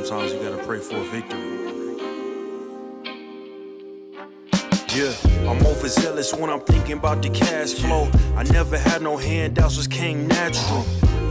Sometimes you gotta pray for a victory. Yeah, I'm overzealous when I'm thinking about the cash flow. I never had no handouts, just came natural.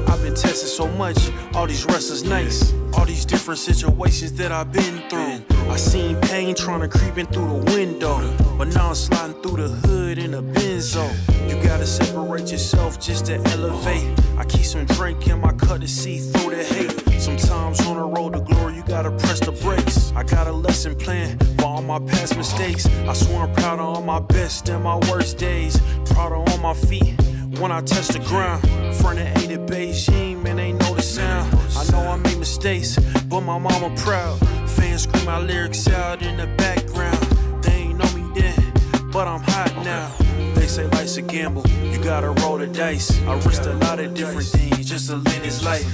I've been tested so much, all these wrestlers nice. All these different situations that I've been through. I seen pain trying to creep in through the window, but now I'm sliding through the hood in a Benzo. You gotta separate yourself just to elevate. I keep some drink in my cup to see through the hate. Sometimes on the road to glory, you gotta press the brakes. I got a lesson plan for all my past mistakes. I swear I'm proud of all my best and my worst days. Proud of all my feet when I touch the ground. Front of 8 at Beijing, man, they know the sound. I know I made mistakes, but my mama proud. Fans scream my lyrics out in the background. They ain't know me then, but I'm hot now. They say life's a gamble, you gotta roll the dice. I risked a lot of different things just to live this life.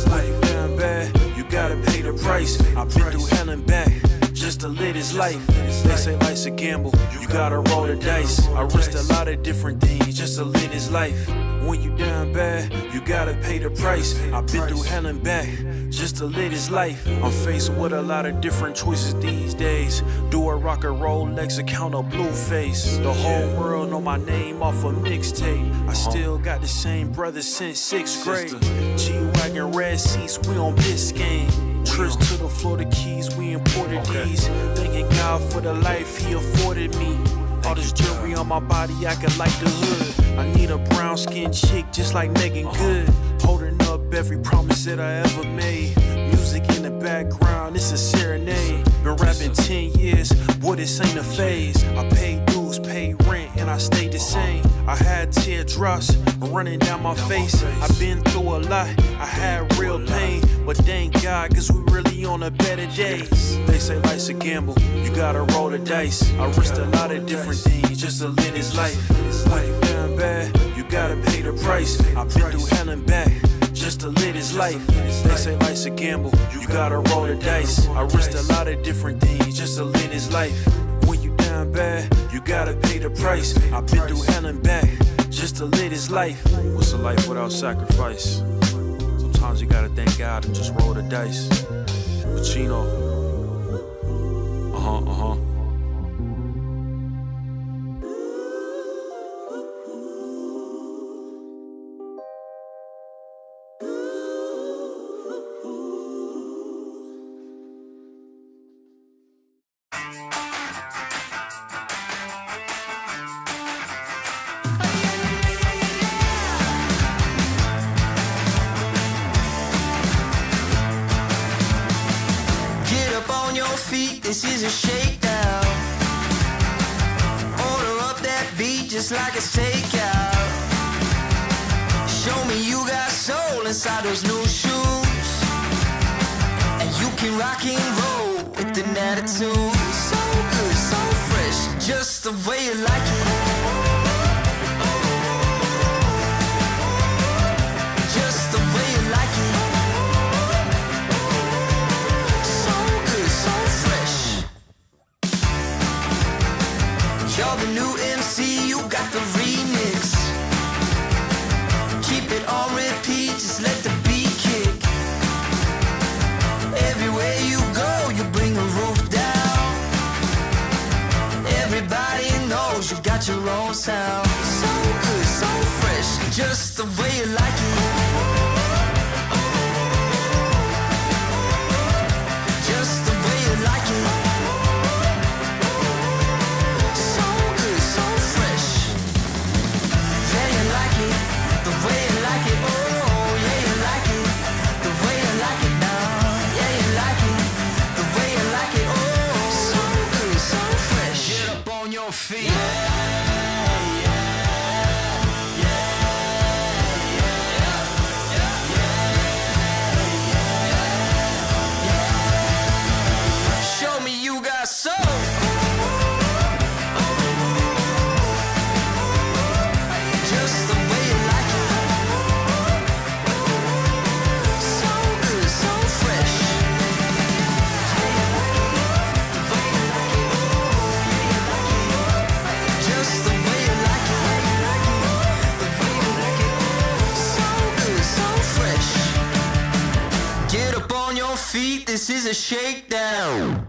Life down bad, you gotta pay the price. I've been through hell and back just to live this life. They say life's a gamble, you gotta roll the dice. I risked a lot of different things just to live this life. When you down bad, you gotta pay the price. I've been through hell and back just to live this life. I'm faced with a lot of different choices these days. Do a rock and Rolex account or blue face. The whole world know my name off a mixtape. I still got the same brother since 6th grade. G-Wagon, red seats, we on Biscayne. Trips to the Florida Keys, we imported these. Thanking God for the life he afforded me. All this jewelry on my body, acting like the hood. I need a brown-skinned chick just like Megan Good. Holding up every promise that I ever made. Music in the background, it's a serenade. Been rapping 10 years, boy, this ain't a phase. I paid dues, paid rent, and I stayed the same. I had teardrops running down my face. I've been through a lot, I had real pain. But thank God, cause we really on a better days. They say life's a gamble, you gotta roll the dice. I risked a lot of different things just to live this life. Life down bad, you gotta pay the price. I've been through hell and back just to live this life. They say life's a gamble, you gotta roll the dice. I risked a lot of different things just to live this life. When you down bad, you gotta pay the price. I've been through hell and back just to live this life. What's a life without sacrifice? Sometimes you gotta thank God and just roll the dice. Pacino. This is a shakedown. Order up that beat just like it's takeout. Show me you got soul inside those new shoes, and you can rock and roll with an attitude. So good, so fresh, just the way you like it. Just the way you like it. You're the new MC, you got the remix. Keep it on repeat, just let the beat kick. Everywhere you go, you bring the roof down. Everybody knows you got your own sound. So good, so fresh, just the way you like it. Just the way you like it. The way you like it, oh, yeah, you like it. The way you like it now, yeah, you like it. The way you like it, oh, so good, so fresh. Get up on your feet. Yeah, yeah, yeah, yeah. Show me you got soul. This is a shakedown.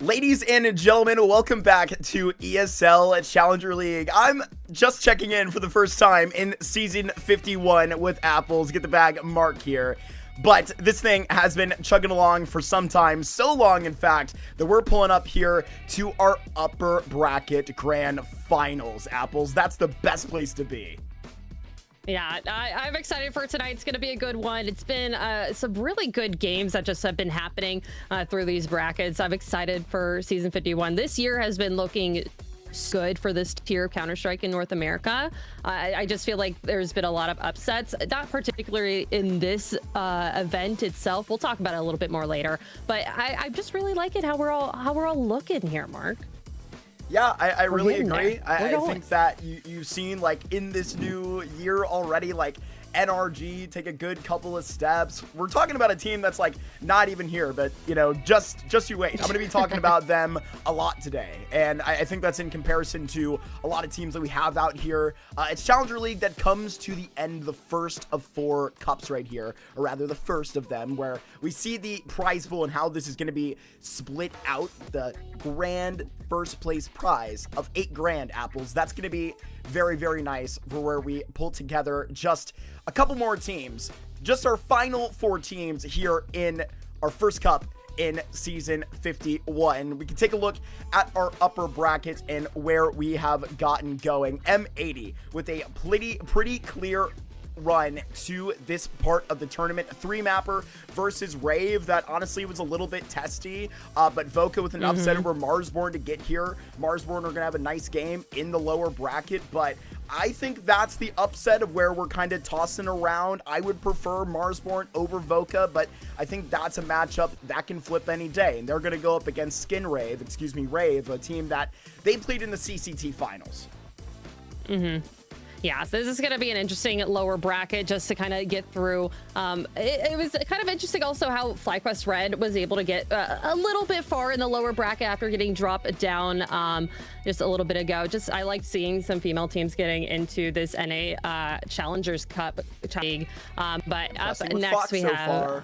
Ladies and gentlemen, welcome back to ESL Challenger League. I'm just checking in for the first time in Season 51 with Apples. Get the bag, Mark here. But this thing has been chugging along for some time, so long in fact, that we're pulling up here to our upper bracket grand finals, Apples. That's the best place to be. Yeah, I'm excited for tonight. It's going to be a good one. It's been some really good games that just have been happening through these brackets. I'm excited for Season 51. This year has been looking good for this tier of Counter-Strike in North America. I just feel like there's been a lot of upsets, not particularly in this event itself. We'll talk about it a little bit more later, but I just really like it how we're all looking here, Mark. Yeah, I really agree. I going. think that you've seen, like, in this new year already, like, NRG take a good couple of steps. We're talking about a team that's, like, not even here, but, you know, just you wait. I'm going to be talking about them a lot today, and I think that's in comparison to a lot of teams that we have out here. It's Challenger League that comes to the end, the first of 4 cups right here, or rather the first of them, where we see the prize pool and how this is going to be split out. The grand first place prize of 8 grand, Apples. That's going to be very, very nice for where we pull together just a couple more teams. Just our final 4 teams here in our first cup in Season 51. We can take a look at our upper bracket and where we have gotten going. M80 with a pretty clear run to this part of the tournament. 3-mapper versus Rave that honestly was a little bit testy, but Voca with an upset over Marsborn to get here. Marsborn are gonna have a nice game in the lower bracket, but I think that's the upset of where we're kind of tossing around. I would prefer Marsborn over Voca, but I think that's a matchup that can flip any day, and they're gonna go up against Rave, a team that they played in the CCT finals. Yeah, so this is going to be an interesting lower bracket just to kind of get through. It was kind of interesting also how FlyQuest Red was able to get a little bit far in the lower bracket after getting dropped down just a little bit ago. I like seeing some female teams getting into this NA Challengers Cup League. But up next we have.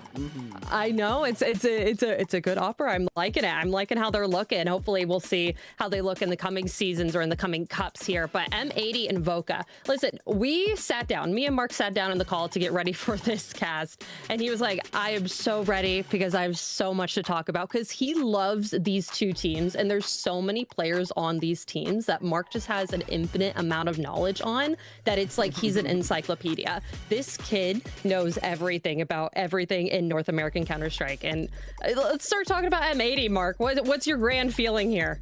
I know it's a good offer. I'm liking it. I'm liking how they're looking. Hopefully we'll see how they look in the coming seasons or in the coming cups here. But M80 and Voca. Listen, me and Mark sat down in the call to get ready for this cast, and he was like, I am so ready because I have so much to talk about, because he loves these 2 teams, and there's so many players on these teams that Mark just has an infinite amount of knowledge on that it's like he's an encyclopedia. This kid knows everything about everything in North American Counter-Strike, and let's start talking about M80, Mark. What's your grand feeling here?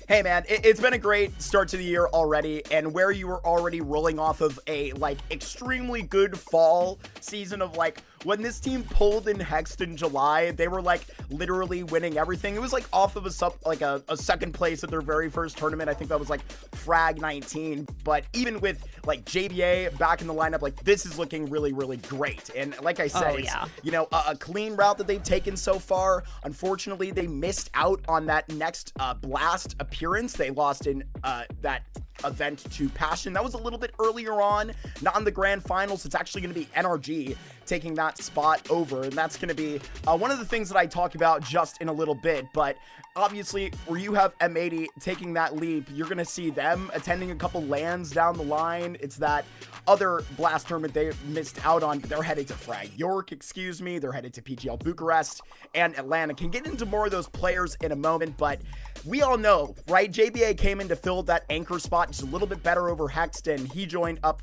Hey man, it's been a great start to the year already, and where you were already rolling off of a, like, extremely good fall season of, like, when this team pulled in Hext in July, they were, like, literally winning everything. It was, like, off of a second place at their very first tournament. I think that was, like, Frag 19, but even with, like, JBA back in the lineup, like, this is looking really, really great. And like I said, it's, you know, a clean route that they've taken so far. Unfortunately, they missed out on that next Blast appearance. They lost in that event to Passion. That was a little bit earlier on, not in the grand finals. It's actually going to be NRG taking that spot over, and that's going to be one of the things that I talk about just in a little bit. But obviously, where you have M80 taking that leap, you're going to see them attending a couple lands down the line. It's that other Blast tournament they missed out on, but they're headed to Frag York, they're headed to PGL Bucharest and Atlanta. Can get into more of those players in a moment, but we all know, right? JBA came in to fill that anchor spot just a little bit better over Hexton. He joined up,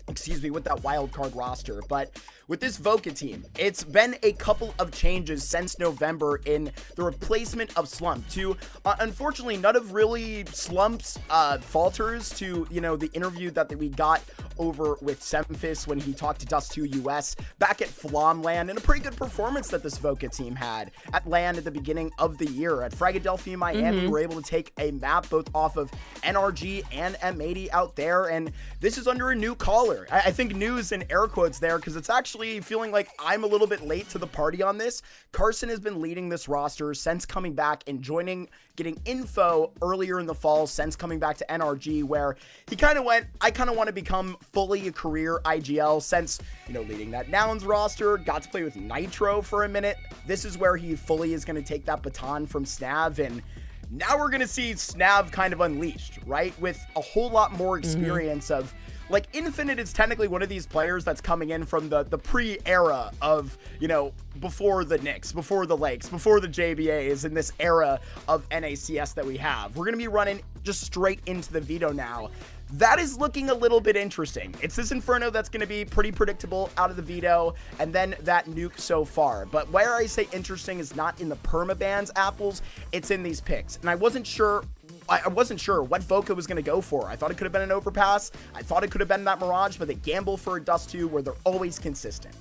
with that wild card roster. But with this Voca team, it's been a couple of changes since November in the replacement of Slump to, unfortunately, none of really Slump's falters to, you know, the interview that we got over with Semphis when he talked to Dust2 US back at Flomland, and a pretty good performance that this Voca team had at LAN at the beginning of the year. At Philadelphia, Miami, we were able to take a map both off of NRG and M80 out there, and this is under a new caller. roster. I think news in air quotes there, because it's actually feeling like I'm a little bit late to the party on this. Carson has been leading this roster since coming back and getting info earlier in the fall, since coming back to NRG, where he kind of went, I kind of want to become fully a career IGL, since, leading that Nouns roster, got to play with Nitro for a minute. This is where he fully is going to take that baton from Snav, and now we're going to see Snav kind of unleashed, right? With a whole lot more experience of, like, Infinite is technically one of these players that's coming in from the pre-era of, before the Knicks, before the Lakes, before the JBAs, in this era of NACS that we have. We're going to be running just straight into the Veto now. That is looking a little bit interesting. It's this Inferno that's going to be pretty predictable out of the Veto, and then that nuke so far. But where I say interesting is not in the permabans apples, it's in these picks. And I wasn't sure what Voca was going to go for. I thought it could have been an overpass. I thought it could have been that Mirage, but they gamble for a Dust 2 where they're always consistent.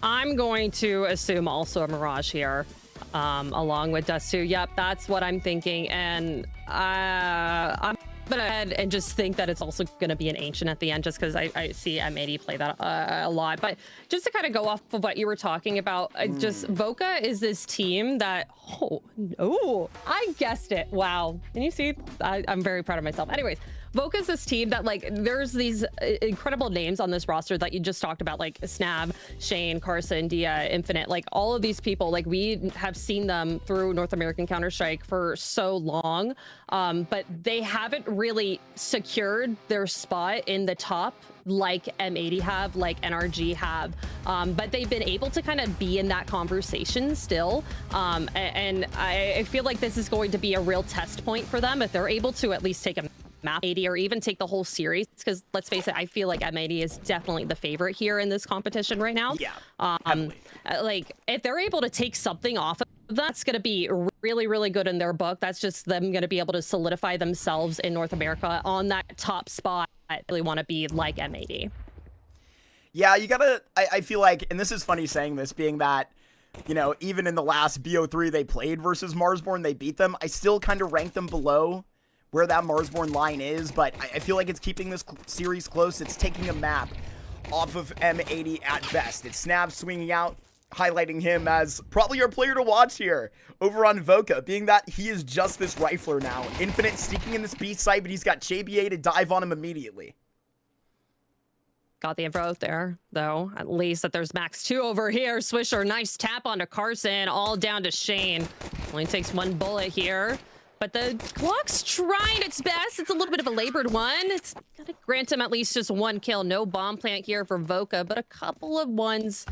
I'm going to assume also a Mirage here, along with Dust 2. Yep, that's what I'm thinking. And I'm going to head and just think that it's also going to be an Ancient at the end, just because I see M80 play that a lot. But just to kind of go off of what you were talking about, just Voca is this team that, oh, no, I guessed it. Wow. Can you see? I'm very proud of myself. Anyways, Voca's this team that, like, there's these incredible names on this roster that you just talked about, like Snab, Shane, Carson, Dia, Infinite, like all of these people, like we have seen them through North American Counter-Strike for so long, but they haven't really secured their spot in the top like M80 have, like NRG have, but they've been able to kind of be in that conversation still, and I feel like this is going to be a real test point for them if they're able to at least take a map 80 or even take the whole series, because let's face it, I feel like M80 is definitely the favorite here in this competition right now. Like if they're able to take something off of that's going to be really, really good in their book. That's just them going to be able to solidify themselves in North America on that top spot. I really want to be like M80. Yeah, you gotta, I feel like, and this is funny saying this, being that, even in the last BO3 they played versus Marsborn, they beat them. I still kind of rank them below where that Marsborn line is, but I feel like it's keeping this series close. It's taking a map off of M80 at best. It's Snab swinging out, highlighting him as probably our player to watch here over on Voca, being that he is just this rifler now. Infinite sneaking in this B site, but he's got JBA to dive on him immediately. Got the info out there, though, at least that there's Max 2 over here. Swisher, nice tap onto Carson, all down to Shane. Only takes one bullet here. But the clock's trying its best. It's a little bit of a labored one. It's gonna grant him at least just one kill. No bomb plant here for Voca, but a couple of ones.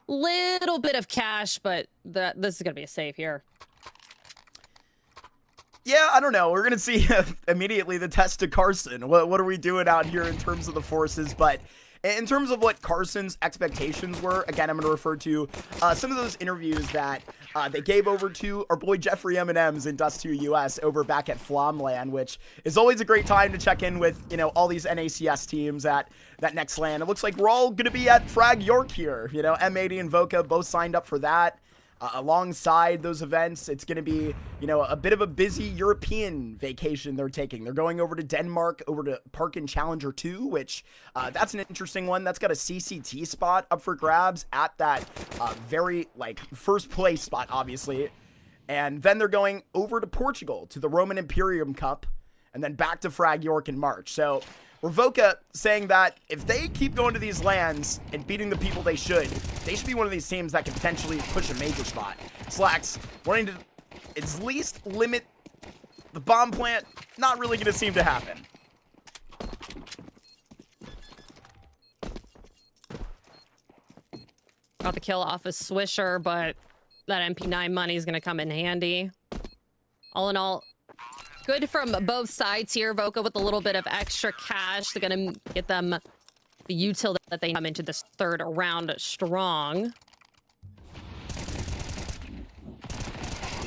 Little bit of cash, but this is gonna be a save here. Yeah, I don't know. We're gonna see immediately the test to Carson. What are we doing out here in terms of the forces? But in terms of what Carson's expectations were, again, I'm going to refer to some of those interviews that they gave over to our boy Jeffrey M&M's in Dust 2 US over back at Flomland, which is always a great time to check in with, all these NACS teams at that next LAN. It looks like we're all going to be at Frag York here. M80 and Voca both signed up for that. Alongside those events, it's going to be, a bit of a busy European vacation they're taking. They're going over to Denmark, over to Parkin Challenger 2, which that's an interesting one. That's got a CCT spot up for grabs at that very, first place spot, obviously. And then they're going over to Portugal to the Roman Imperium Cup, and then back to Frag York in March. So Voca saying that if they keep going to these lands and beating the people they should be one of these teams that can potentially push a major spot. Slacks wanting to at least limit the bomb plant, not really going to seem to happen. Got the kill off a Swisher, but that MP9 money is going to come in handy. All in all, good from both sides here. Voca with a little bit of extra cash. They're going to get them the util that they come into this third round strong.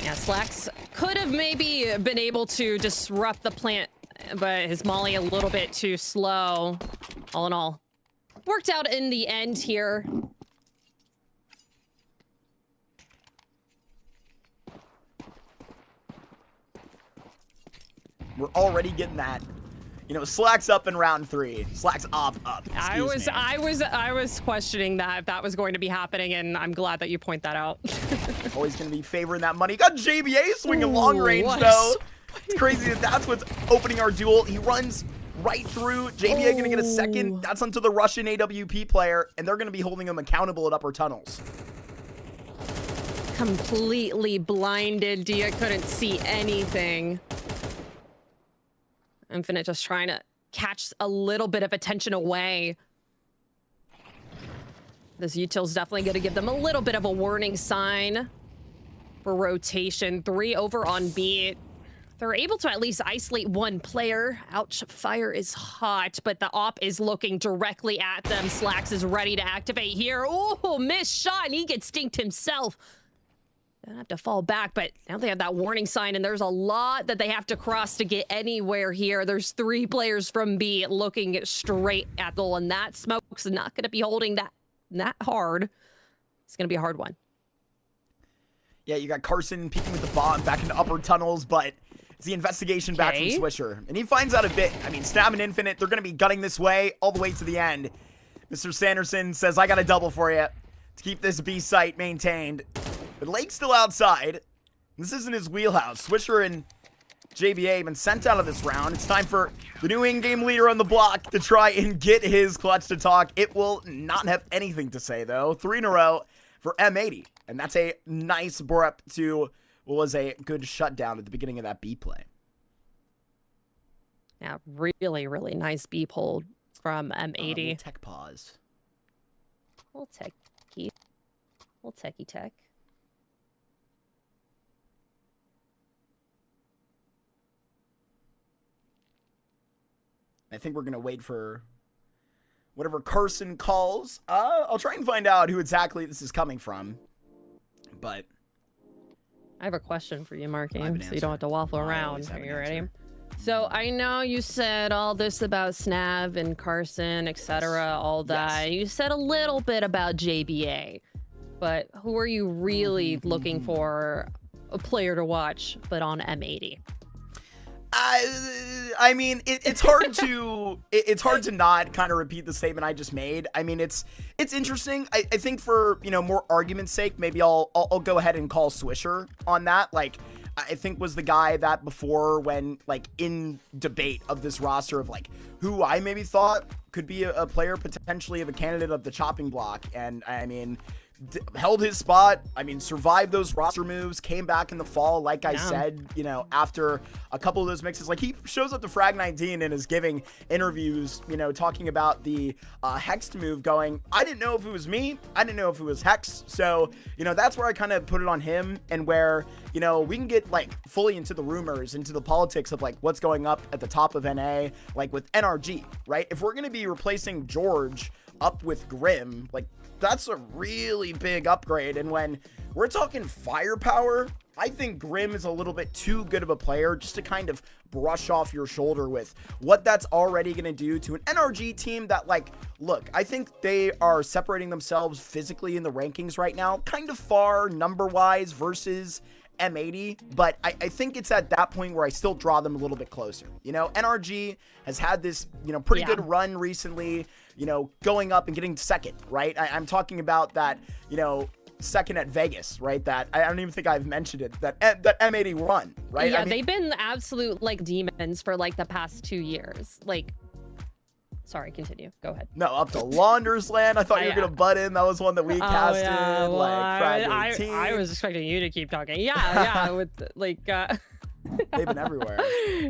Yeah, Slacks could have maybe been able to disrupt the plant, but his molly a little bit too slow. All in all, worked out in the end here. We're already getting that You know, Slack's up in round 3. Slack's up. I was questioning that if that was going to be happening, and I'm glad that you point that out. Always going to be favoring that money. Got JBA swinging long range, though. It's crazy that that's what's opening our duel. He runs right through. JBA going to get a second. That's onto the Russian AWP player, and they're going to be holding him accountable at upper tunnels. Completely blinded. Dia couldn't see anything. Infinite just trying to catch a little bit of attention away. This util's definitely going to give them a little bit of a warning sign for rotation. 3 over on B. They're able to at least isolate one player. Ouch, fire is hot, but the op is looking directly at them. Slacks is ready to activate here. Oh, missed shot, and he gets stinked himself. They have to fall back, but now they have that warning sign, and there's a lot that they have to cross to get anywhere here. There's 3 players from B looking straight at goal, and that smoke's not going to be holding that hard. It's going to be a hard one. Yeah, you got Carson peeking with the bomb back into upper tunnels, but it's the investigation back from Swisher. And he finds out a bit. I mean, Snap and Infinite, they're going to be gunning this way all the way to the end. Mr. Sanderson says, I got a double for you to keep this B site maintained. But Lake's still outside. This isn't his wheelhouse. Swisher and JBA have been sent out of this round. It's time for the new in-game leader on the block to try and get his clutch to talk. It will not have anything to say, though. 3 in a row for M80. And that's a nice rep to what was a good shutdown at the beginning of that B play. Yeah, really, really nice B pull from M80. Tech pause. Little techie. Little techie tech. I think we're going to wait for whatever Carson calls. I'll try and find out who exactly this is coming from. But I have a question for you, Marky, so you don't have to waffle around. Are you ready? So I know you said all this about Snav and Carson, etc., all that. Yes. You said a little bit about JBA, but who are you really looking for a player to watch, but on M80? I mean, it's hard to it's hard to not kind of repeat the statement I just made. I mean, it's interesting. I think for, you know, more argument's sake, maybe I'll go ahead and call Swisher on that. Like, I think was the guy that before, when like in debate of this roster of like who I maybe thought could be a player potentially of a candidate of the chopping block, and I mean, held his spot. I mean, survived those roster moves, came back in the fall, like I said, you know, after a couple of those mixes. Like, he shows up to Frag 19 and is giving interviews, you know, talking about the Hexed move, going, I didn't know if it was me, I didn't know if it was Hex. So, you know, that's where I kind of put it on him, and where, you know, we can get like fully into the rumors, into the politics of like what's going up at the top of NA, like with NRG, right? If we're going to be replacing George up with Grim, like, that's a really big upgrade. And when we're talking firepower, I think Grim is a little bit too good of a player just to kind of brush off your shoulder with what that's already going to do to an NRG team that, like, look, I think they are separating themselves physically in the rankings right now, kind of far number-wise versus M80, but I think it's at that point where I still draw them a little bit closer. You know, NRG has had this, you know, pretty good run recently, you know, going up and getting second, right? I'm talking about that, you know, second at Vegas, right? That I don't even think I've mentioned it, that M80 run, right? Yeah, I mean, they've been absolute like demons for like the past 2 years. Like, sorry, continue. Go ahead. No, up to Launders Land. I thought you were going to butt in. That was one that we casted. Yeah, well, like, Frag 18. I was expecting you to keep talking. Yeah, with like... They've been everywhere.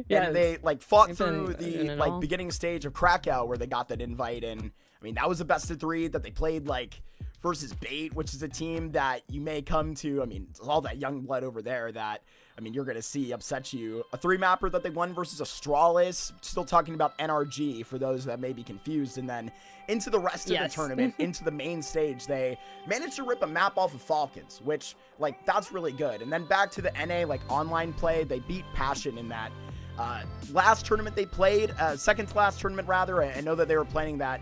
Yes. And they like fought through the like beginning stage of Krakow, where they got that invite. And I mean, that was a best of 3 that they played like versus Bait, which is a team that you may come to. I mean, all that young blood over there that, I mean, you're going to see upset you. A 3-mapper that they won versus Astralis. Still talking about NRG for those that may be confused. And then into the rest of the tournament, into the main stage, they managed to rip a map off of Falcons, which, like, that's really good. And then back to the NA, like, online play, they beat Passion in that last tournament they played, second to last tournament, rather. I know that they were planning that,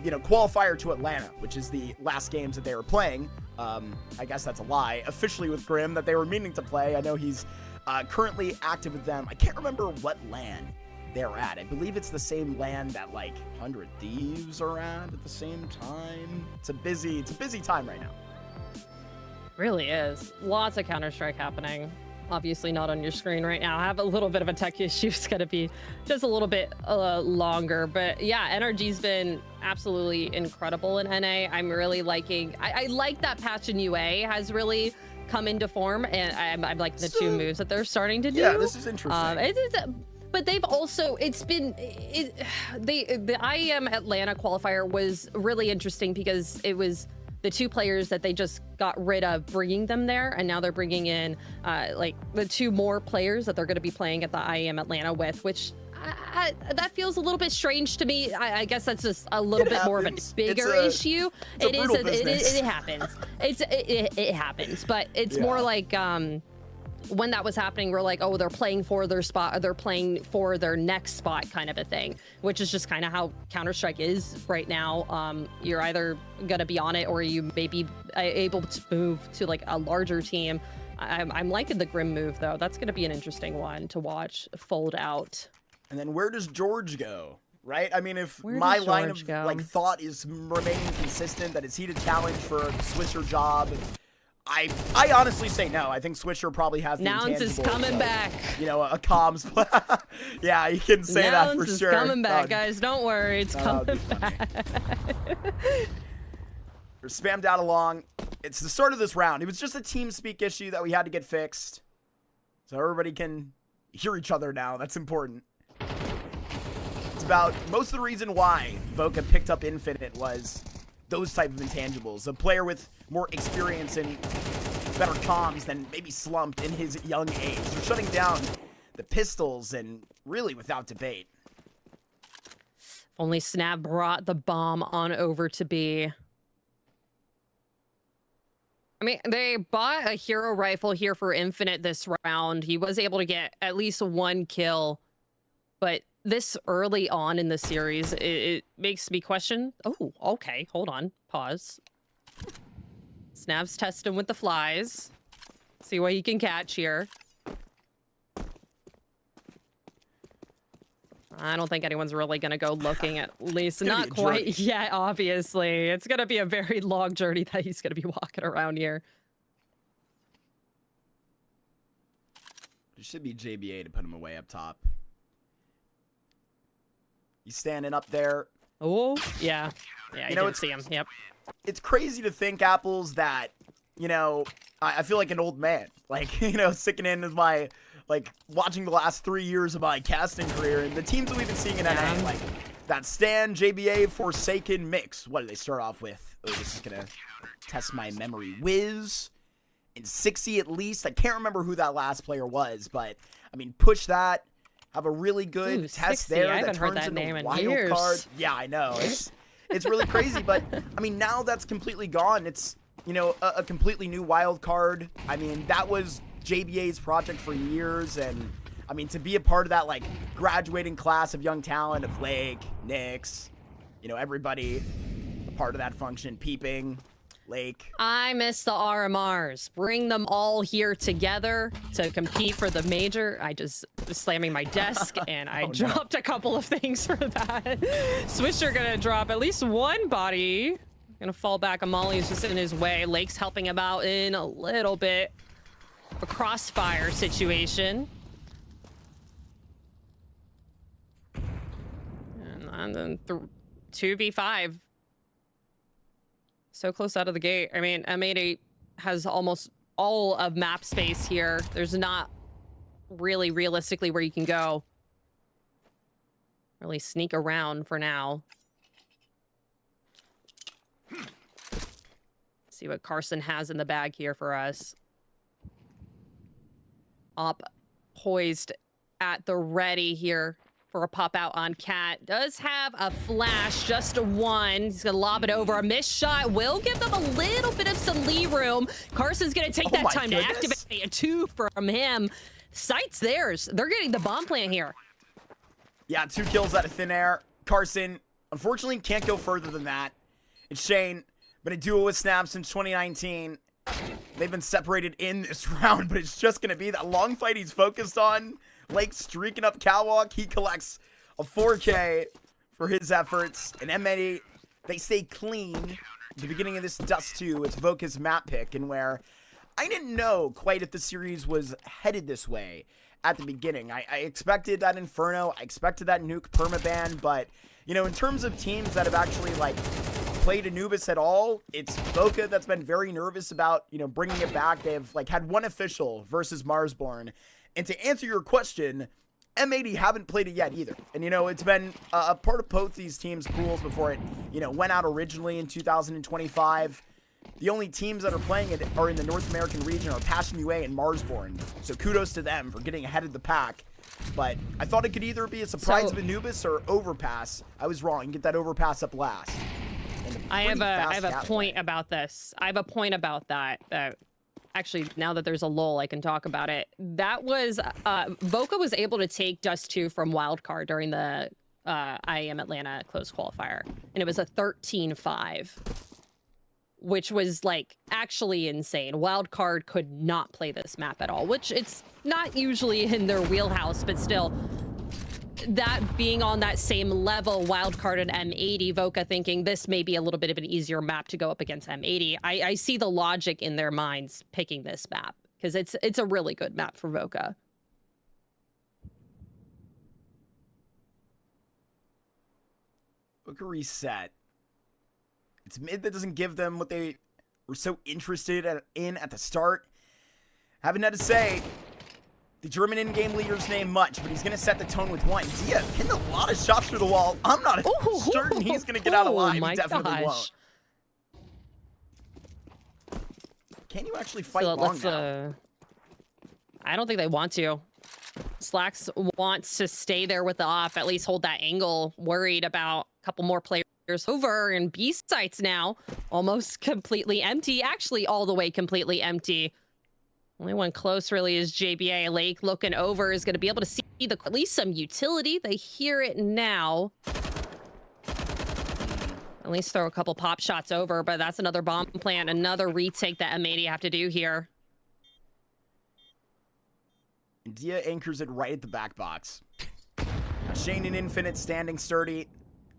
you know, qualifier to Atlanta, which is the last games that they were playing. I guess that's a lie, officially with Grim, that they were meaning to play. I know he's currently active with them. I can't remember what LAN they're at. I believe it's the same land that like 100 Thieves are at the same time. It's a busy time right now. Really is. Lots of Counter-Strike happening. Obviously not on your screen right now. I have a little bit of a tech issue. It's going to be just a little bit longer. But yeah, NRG's been absolutely incredible in NA. I'm really liking... I like that patch in UA has really come into form. And I'm liking the two moves that they're starting to do. Yeah, this is interesting. But they've also... The IEM Atlanta qualifier was really interesting because it was... the two players that they just got rid of, bringing them there, and now they're bringing in like the two more players that they're going to be playing at the IEM Atlanta with, which that feels a little bit strange to me. I guess that's just a little bit more of a bigger issue. It happens. It happens, but it's more like when that was happening, we're like, oh, they're playing for their spot, or they're playing for their next spot kind of a thing, which is just kind of how Counter-Strike is right now. You're either going to be on it or you may be able to move to like a larger team. I'm liking the Grim move, though. That's going to be an interesting one to watch fold out. And then where does George go? Right? I mean, if my line of like thought is remaining consistent, that it's heated challenge for a Swisher job, I honestly say no. I think Swisher probably has the Nouns is coming back. You know, a comms. Yeah, you can say that for sure. Nouns is coming back, guys. Don't worry. It's coming back. They're spammed out along. It's the start of this round. It was just a TeamSpeak issue that we had to get fixed. So everybody can hear each other now. That's important. It's about most of the reason why Voca picked up Infinite was those type of intangibles. A player with more experience and better comms than maybe slumped in his young age. They're shutting down the pistols, and really without debate. Only Snap brought the bomb on over to B. I mean, they bought a hero rifle here for Infinite this round. He was able to get at least one kill, but this early on in the series, it makes me question. Oh, okay. Hold on. Pause. Snap's testing with the flies. See what he can catch here. I don't think anyone's really going to go looking, at least not quite yet, obviously. It's going to be a very long journey that he's going to be walking around here. It should be JBA to put him away up top. He's standing up there. Oh, yeah. Yeah, you didn't see him. Yep. It's crazy to think, Apples, that, you know, I feel like an old man. Like, you know, sticking in with my, like, watching the last 3 years of my casting career, and the teams that we've been seeing in NA, like, that Stan, JBA, Forsaken mix. What did they start off with? Oh, this is going to test my memory. Wiz, and 60 at least. I can't remember who that last player was, but, I mean, push that. Have a really good test 60. there I that turns into a wild card. Yeah, I know. It's really crazy, but I mean, now that's completely gone. It's, you know, a completely new wild card. I mean, that was JBA's project for years, and I mean, to be a part of that, like, graduating class of young talent of Lake, Nyx, you know, everybody a part of that function, Peeping, Lake. I miss the RMRs. Bring them all here together to compete for the major. I just was slamming my desk, and I dropped a couple of things for that. Swisher gonna drop at least one body. Gonna fall back. Amali's just in his way. Lake's helping him out in a little bit. A crossfire situation. And then 2v5. So close out of the gate. I mean, M80 has almost all of map space here. There's not really realistically where you can go. Really sneak around for now. See what Carson has in the bag here for us. Up, poised at the ready here for a pop out on Cat. Does have a flash, just one. He's gonna lob it over. A missed shot will give them a little bit of some lee room. Carson's gonna take that time to activate a 2 from him. Sight's theirs. They're getting the bomb plant here. Yeah, 2 kills out of thin air. Carson, unfortunately, can't go further than that. It's Shane, been a duo with Snap since 2019. They've been separated in this round, but it's just gonna be that long fight he's focused on. Lake streaking up catwalk. He collects a 4K for his efforts. And M80, they stay clean at the beginning of this Dust 2. It's Voca's map pick, and where I didn't know quite if the series was headed this way at the beginning. I expected that Inferno. I expected that Nuke permaban, but, you know, in terms of teams that have actually, like, played Anubis at all, it's Voca that's been very nervous about, you know, bringing it back. They've, like, had one official versus Marsborn. And to answer your question, M80 haven't played it yet either. And, you know, it's been a part of both these teams' pools before it, you know, went out originally in 2025. The only teams that are playing it are in the North American region are Passion UA and Marsborn. So kudos to them for getting ahead of the pack. But I thought it could either be a surprise of Anubis or overpass. I was wrong. Get that overpass up last. I have a point about this. I have a point about that. Actually, now that there's a lull, I can talk about it. That was Voca was able to take Dust 2 from Wildcard during the IAM Atlanta close qualifier, and it was a 13-5, which was like actually insane. Wildcard could not play this map at all, which it's not usually in their wheelhouse, but still. That being on that same level, Wildcard and M80, Voca thinking this may be a little bit of an easier map to go up against M80. I see the logic in their minds picking this map because it's a really good map for Voca. Voca reset. It's mid that doesn't give them what they were so interested in at the start. Haven't had to say the German in-game leader's name much, but he's going to set the tone with one. Dia hitting a lot of shots through the wall. I'm not certain he's going to get out alive. He definitely won't. Can you actually fight long now? I don't think they want to. Slacks wants to stay there with the off, at least hold that angle, worried about a couple more players over, and B sites now almost completely empty, actually all the way completely empty. Only one close really is JBA. Lake looking over is going to be able to see at least some utility. They hear it now. At least throw a couple pop shots over, but that's another bomb plant, another retake that M80 have to do here. Dia anchors it right at the back box. Shane and Infinite standing sturdy.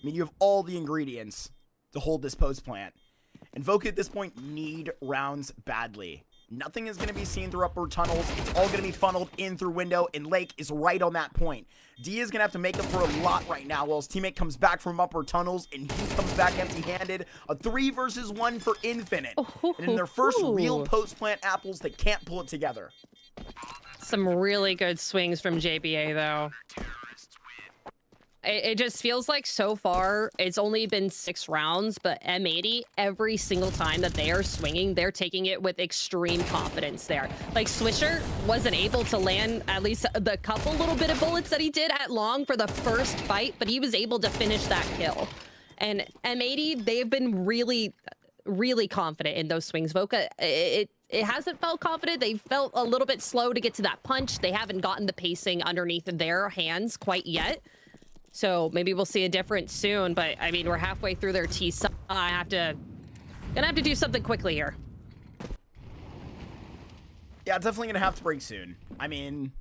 I mean, you have all the ingredients to hold this post plant. And Voca at this point need rounds badly. Nothing is going to be seen through upper tunnels. It's all going to be funneled in through window, and Lake is right on that point. Dia is going to have to make up for a lot right now while his teammate comes back from upper tunnels, and he comes back empty-handed. A 3 versus 1 for Infinite. And in their first real post-plant apples, they can't pull it together. Some really good swings from JBA, though. It just feels like so far, it's only been 6 rounds, but M80, every single time that they are swinging, they're taking it with extreme confidence there. Like, Swisher wasn't able to land at least the couple little bit of bullets that he did at long for the first fight, but he was able to finish that kill. And M80, they've been really, really confident in those swings. Voca, it hasn't felt confident. They felt a little bit slow to get to that punch. They haven't gotten the pacing underneath their hands quite yet. So maybe we'll see a difference soon, but I mean, we're halfway through their T side. Gonna have to do something quickly here. Yeah, definitely gonna have to break soon. I mean,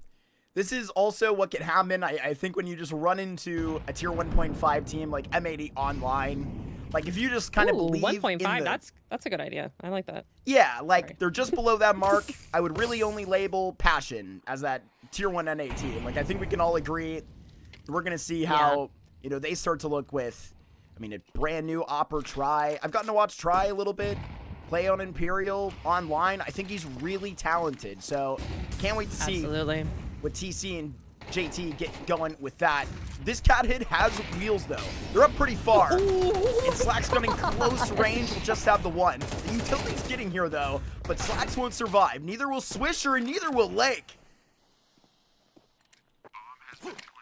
this is also what can happen. I think when you just run into a tier 1.5 team like M80 online, like if you just kind of believe 1.5, that's a good idea. I like that. Yeah, like they're just below that mark. I would really only label Passion as that tier 1 NA team. Like I think we can all agree. We're going to see how, you know, they start to look with, I mean, a brand new Opper Try. I've gotten to watch Try a little bit, play on Imperial online. I think he's really talented. So can't wait to see what TC and JT get going with that. This cat hit has wheels, though. They're up pretty far. And Slack's coming close range will just have the one. The utility's getting here, though, but Slacks won't survive. Neither will Swisher and neither will Lake.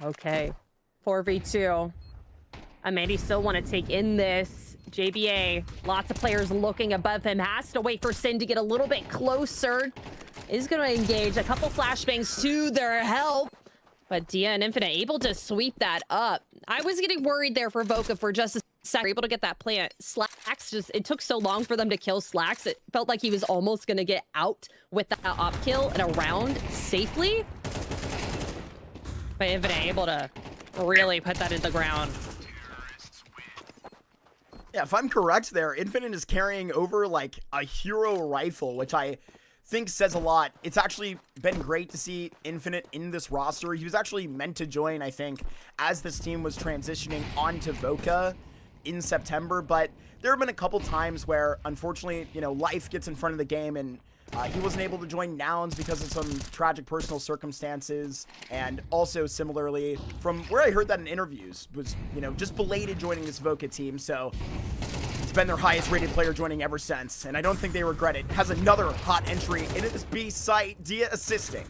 Okay, 4v2. M80 still want to take in this. JBA, lots of players looking above him. Has to wait for Sin to get a little bit closer. Is going to engage a couple flashbangs to their help. But Dia and Infinite able to sweep that up. I was getting worried there for Voca for just a second. Able to get that plant. Slacks just, it took so long for them to kill Slacks. It felt like he was almost going to get out with that op kill and around safely. But Infinite able to really put that in the ground. Yeah, if I'm correct there, Infinite is carrying over like a hero rifle, which I think says a lot. It's actually been great to see Infinite in this roster. He was actually meant to join, I think, as this team was transitioning onto Voca in September, but there have been a couple times where, unfortunately, you know, life gets in front of the game, and he wasn't able to join Nouns because of some tragic personal circumstances, and also similarly, from where I heard that in interviews, was, you know, just belated joining this Voca team, so it's been their highest rated player joining ever since, and I don't think they regret it. Has another hot entry into this B site, Dia assisting.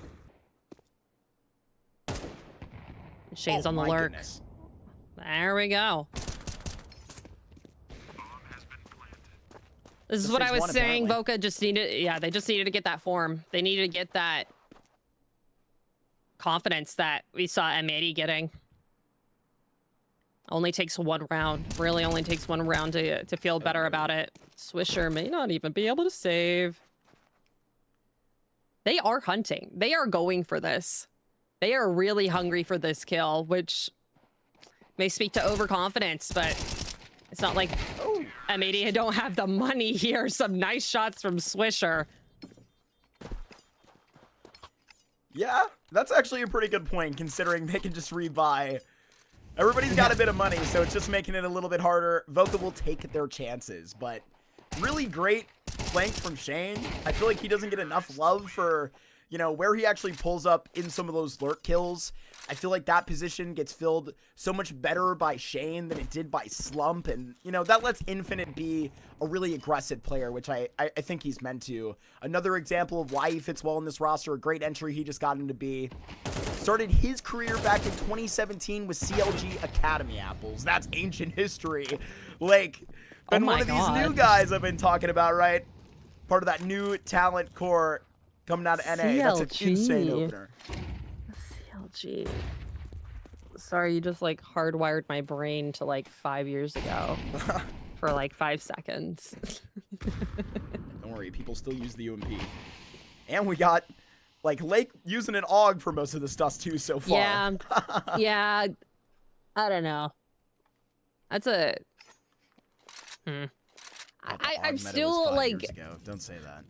Shane's on the lurk. Goodness. There we go. This is what I was saying. Voca just needed, yeah, they just needed to get that form. They needed to get that confidence that we saw M80 getting. Only takes one round. Really only takes one round to feel better about it. Swisher may not even be able to save. They are hunting. They are going for this. They are really hungry for this kill, which may speak to overconfidence, but it's not like M80 don't have the money here. Some nice shots from Swisher. Yeah, that's actually a pretty good point, considering they can just rebuy. Everybody's got a bit of money, so it's just making it a little bit harder. Voca will take their chances, but really great flank from Shane. I feel like he doesn't get enough love for, you know, where he actually pulls up in some of those lurk kills. I feel like that position gets filled so much better by Shane than it did by Slump, and, you know, that lets Infinite be a really aggressive player, which I think he's meant to. Another example of why he fits well in this roster, a great entry he just got him to be. Started his career back in 2017 with CLG Academy Apples. That's ancient history. Like, been one of these new guys I've been talking about, right? Part of that new talent core coming out of NA. CLG. That's an insane opener. CLG. Sorry, you just like hardwired my brain to like 5 years ago for like 5 seconds. Don't worry, people still use the UMP. And we got like Lake using an AUG for most of the stuff too so far. Yeah. Yeah. I don't know. That's a I'm still like, don't say that.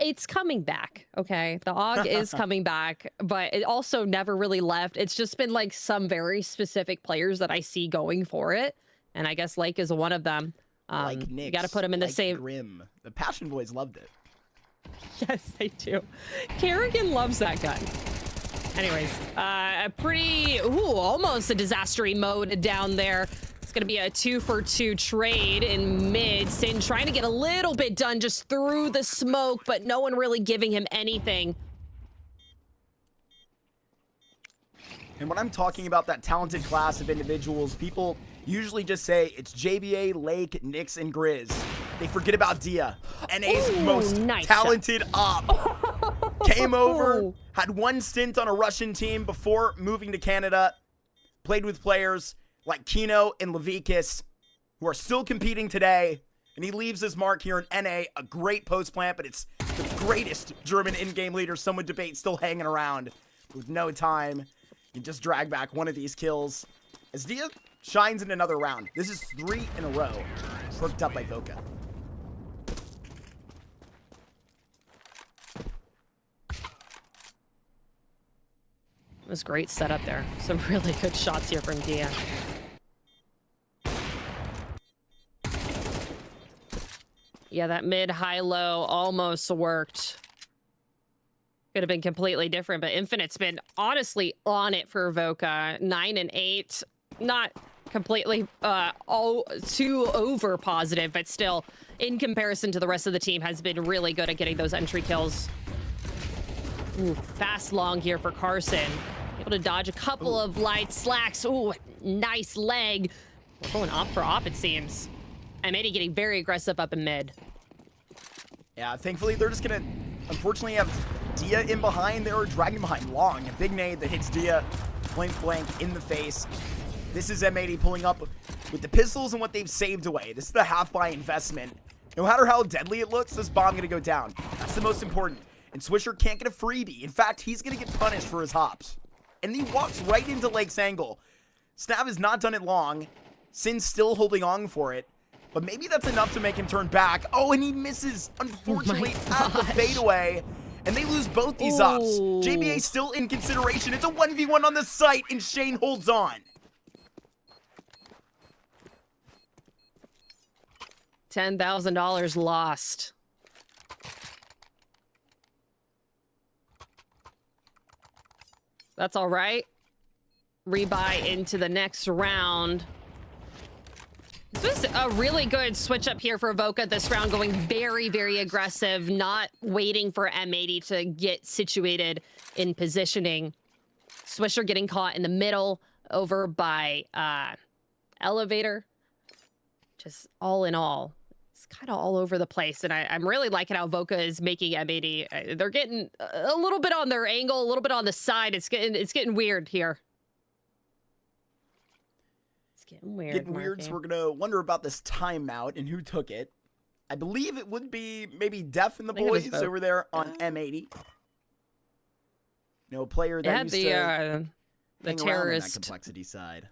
it's coming back, okay? The AUG is coming back, but it also never really left. It's just been like some very specific players that I see going for it, and I guess Lake is one of them. Like Nyx, you got to put him in the like same. Grim. The Passion Boys loved it. Yes, they do. Kerrigan loves that gun. Anyways, a pretty, almost a disastery mode down there. It's going to be a 2-for-2 trade in mid. Sin trying to get a little bit done just through the smoke, but no one really giving him anything. And when I'm talking about that talented class of individuals, people usually just say it's JBA, Lake, Nyx, and Grizz. They forget about Dia, NA's most talented op. Came over, had one stint on a Russian team before moving to Canada, played with players like Kino and Levikas, who are still competing today, and he leaves his mark here in NA, a great post plant, but it's the greatest German in-game leader, some would debate, still hanging around with no time. You just drag back one of these kills as Dia shines in another round. This is 3 in a row, hooked up by Voca. It was great setup there. Some really good shots here from Dia. Yeah, that mid, high, low almost worked. Could have been completely different, but Infinite's been honestly on it for Voca. 9 and 8. Not completely all too over positive, but still, in comparison to the rest of the team, has been really good at getting those entry kills. Ooh, fast long here for Carson. Able to dodge a couple of light slacks. Ooh, nice leg. We're going off for off, it seems. M80 getting very aggressive up in mid. Yeah, thankfully they're just gonna, unfortunately, have Dia in behind there, or dragging behind long. A big nade that hits Dia blank in the face. This is M80 pulling up with the pistols and what they've saved away. This is the half-buy investment. No matter how deadly it looks, this bomb gonna go down. That's the most important. And Swisher can't get a freebie. In fact, he's gonna get punished for his hops. and he walks right into Lake's angle. Snav has not done it long. Sin's still holding on for it, but maybe that's enough to make him turn back. Oh, and he misses, unfortunately, at the fadeaway, and they lose both these ups. JBA still in consideration. It's a 1v1 on the site, and Shane holds on. $10,000 lost. That's all right. Rebuy into the next round. This was a really good switch up here for Voca this round, going very, very aggressive, not waiting for M80 to get situated in positioning. Swisher getting caught in the middle over by Elevator. Just all in all, it's kind of all over the place. And I'm really liking how Voca is making M80. They're getting a little bit on their angle, a little bit on the side. It's getting weird here. Getting weird, so we're gonna wonder about this timeout and who took it. I believe it would be maybe Def and the boys over there on M80. You know, a player that used to the hang terrorist around on that complexity side.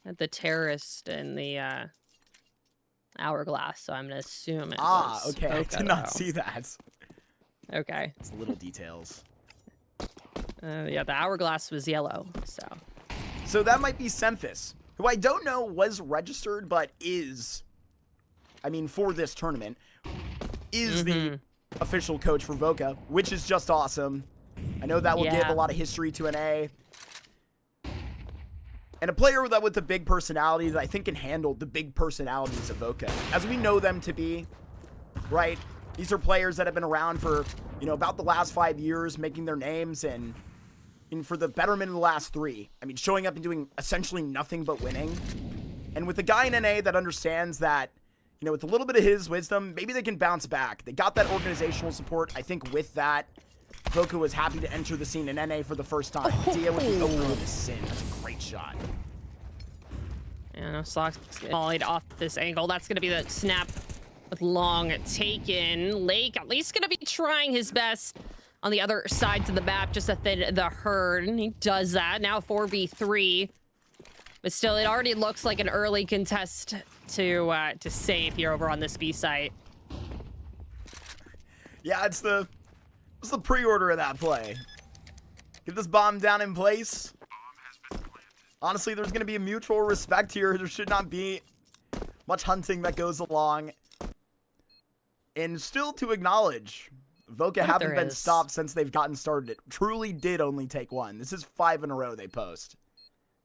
Had the terrorist and the hourglass, so I'm gonna assume it was okay. Voca, I did not though. see that. Okay. It's little details. Yeah, the hourglass was yellow, so. So that might be Semphis, who I don't know was registered, but is, I mean, for this tournament, is the official coach for Voca, which is just awesome. I know that will give a lot of history to an A. And a player that with a big personality that I think can handle the big personalities of Voca, as we know them to be, right? These are players that have been around for, you know, about the last 5 years, making their names, and for the betterment of the last 3. I mean, showing up and doing essentially nothing but winning. And with a guy in NA that understands that, you know, with a little bit of his wisdom, maybe they can bounce back. They got that organizational support. I think with that, Voca was happy to enter the scene in NA for the first time. Dia with the opener with a sin. That's a great shot. Yeah, no, Slox volleyed off this angle. That's going to be the snap with long taken. Lake at least going to be trying his best on the other sides of the map, just to thin the herd. And he does that. Now 4v3. But still, it already looks like an early contest to save here over on this B site. Yeah, it's the pre-order of that play. Get this bomb down in place. Honestly, there's going to be a mutual respect here. There should not be much hunting that goes along. And still to acknowledge, Voca haven't been stopped since they've gotten started. It truly did only take one. This is 5 in a row they post.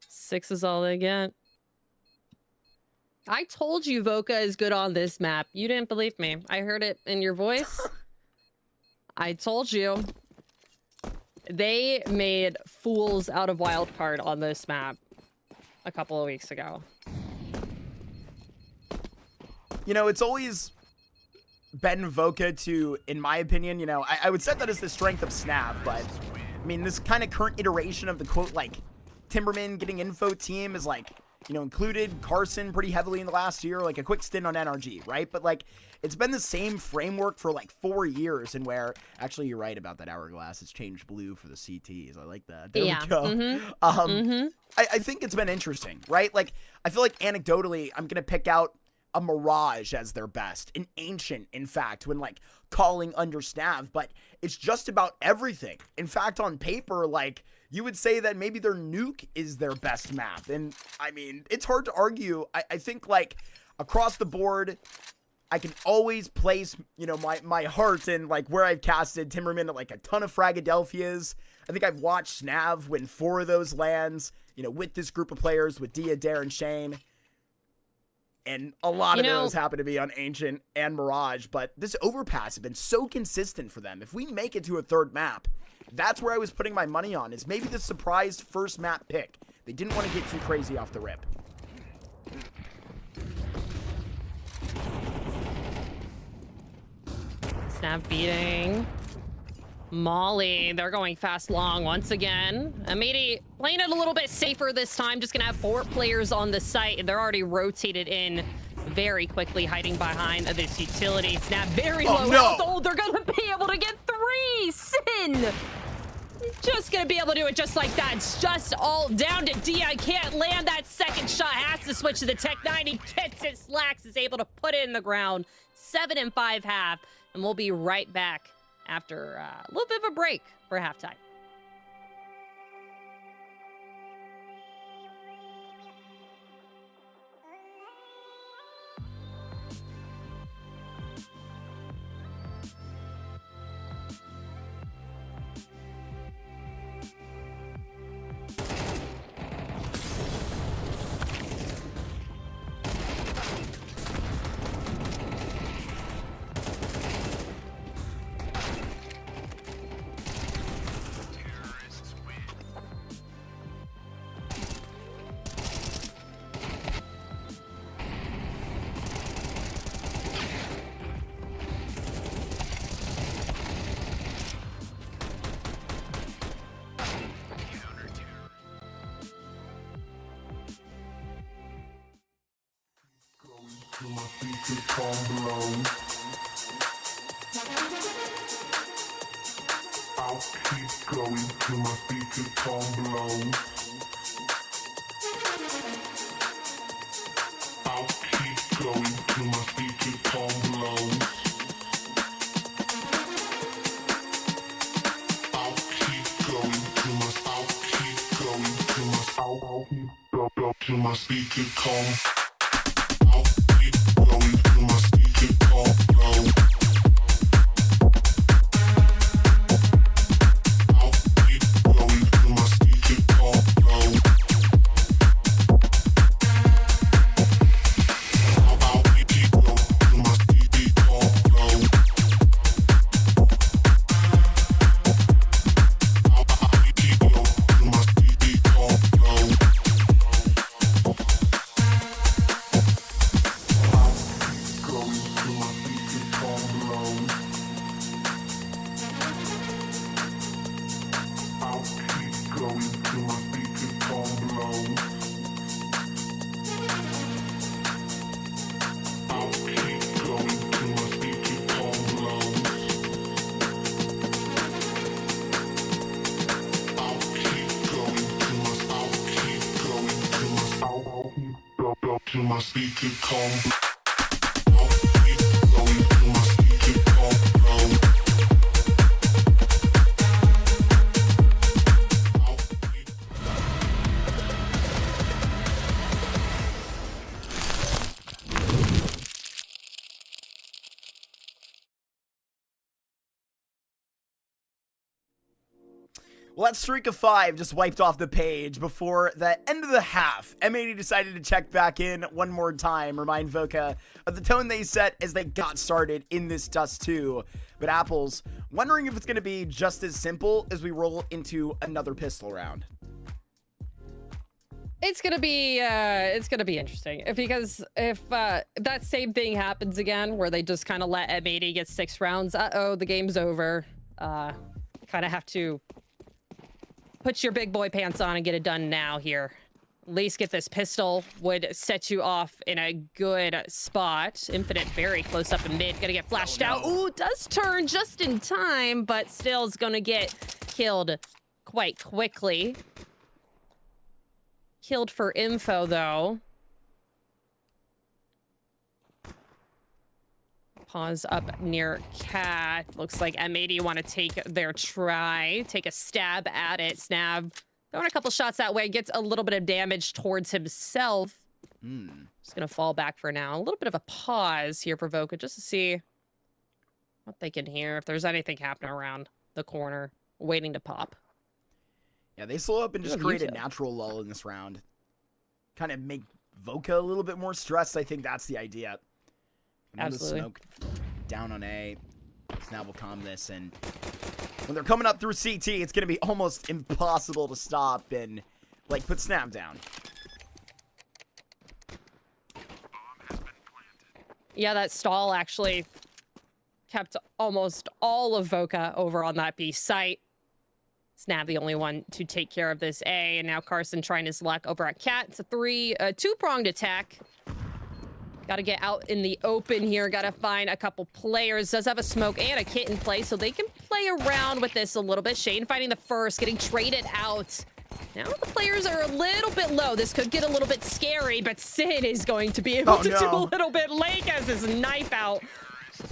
6 is all they get. I told you Voca is good on this map. You didn't believe me. I heard it in your voice. I told you. They made fools out of Wildcard on this map a couple of weeks ago. You know, it's always been Voca to, in my opinion, you know, I would set that as the strength of Snav, but I mean, this kind of current iteration of the quote, like, Timberman getting info team is like, you know, included Carson pretty heavily in the last year, like a quick stint on NRG, right? But like, it's been the same framework for like 4 years, and where, actually, you're right about that hourglass. It's changed blue for the CTs. I like that. There we go. I think it's been interesting, right? Like, I feel like anecdotally, I'm going to pick out a Mirage as their best, an Ancient, in fact, when like calling under Snav, but it's just about everything. In fact, on paper, like, you would say that maybe their Nuke is their best map. And I mean, it's hard to argue. I think like across the board, I can always place, you know, my heart in like where I've casted Timberman at like a ton of Fragadelphias. I think I've watched Snav win 4 of those lands, you know, with this group of players, with Dia, Dare, and Shane. And a lot of those happen to be on Ancient and Mirage, but this Overpass has been so consistent for them. If we make it to a 3rd map, that's where I was putting my money on, is maybe the surprise first map pick. They didn't want to get too crazy off the rip. Snap beating Molly. They're going fast long once again. M80 playing it a little bit safer this time. Just gonna have 4 players on the site, and they're already rotated in very quickly, hiding behind this utility. Snap very low health. Oh, they're gonna be able to get 3. Sin Just gonna be able to do it just like that. It's just all down to D. I can't land that second shot. Has to switch to the Tech 9. He gets it. Slacks is able to put it in the ground. 7 and 5 half. And we'll be right back after a little bit of a break for halftime. Till my speakers come below. I'll keep going till my speakers come below. I'll keep going till my speakers come below. I'll keep going till my till my speakers come. My speaker come. Well, that streak of 5 just wiped off the page before the end of the half. M80 decided to check back in one more time, remind Voca of the tone they set as they got started in this Dust 2. But Apples, wondering if it's going to be just as simple as we roll into another pistol round. It's gonna be interesting because if that same thing happens again, where they just kind of let M80 get 6 rounds, the game's over. Kind of have to put your big boy pants on and get it done now here. At least get this pistol would set you off in a good spot. Infinite very close up in mid, gonna get flashed out. Ooh, does turn just in time, but still is gonna get killed quite quickly. Killed for info though. Pause up near Cat. Looks like M80 want to take their try. Take a stab at it. Snab throwing a couple shots that way. Gets a little bit of damage towards himself. Just going to fall back for now. A little bit of a pause here for Voca just to see what they can hear. If there's anything happening around the corner. Waiting to pop. Yeah, they slow up and just create a natural lull in this round. Kind of make Voca a little bit more stressed. I think that's the idea. Absolutely. The smoke down on A. Snap will calm this, and when they're coming up through CT, it's going to be almost impossible to stop and, like, put Snap down. Yeah, that stall actually kept almost all of Voca over on that B site. Snap the only one to take care of this A, and now Carson trying his luck over at Cat. It's a two-pronged attack. Got to get out in the open here. Got to find a couple players. Does have a smoke and a kit in place, so they can play around with this a little bit. Shane finding the first, getting traded out. Now the players are a little bit low. This could get a little bit scary, but Sid is going to be able to do a little bit. Lake has his knife out.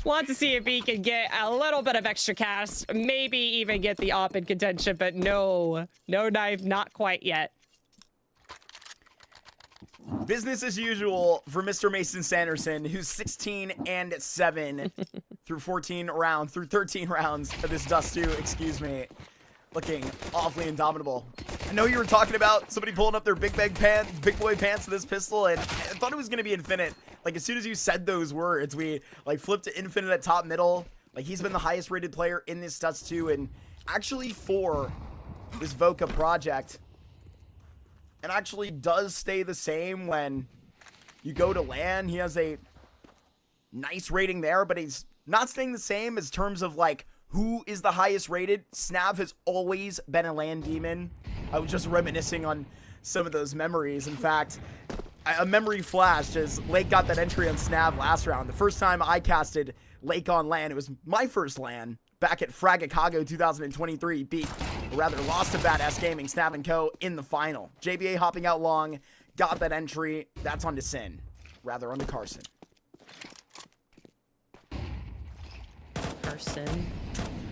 Want to see if he can get a little bit of extra cash. Maybe even get the op in contention, but no. No knife, not quite yet. Business as usual for Mr. Mason Sanderson, who's 16-7 through 13 rounds of this Dust 2, excuse me. Looking awfully indomitable. I know you were talking about somebody pulling up their big boy pants with this pistol, and I thought it was going to be infinite. Like, as soon as you said those words, we, like, flipped to infinite at top middle. Like, he's been the highest rated player in this Dust 2, and actually for this Voca project. And actually does stay the same when you go to LAN. He has a nice rating there, but he's not staying the same as terms of, like, who is the highest rated. Snav has always been a LAN demon. I was just reminiscing on some of those memories. In fact, a memory flashed as Lake got that entry on Snav last round. The first time I casted Lake on LAN, it was my first LAN back at Fragacago 2023. Beat, or rather lost to Badass Gaming, Snav & Co. in the final. JBA hopping out long, got that entry. That's on to Sin. Rather on to Carson. Carson.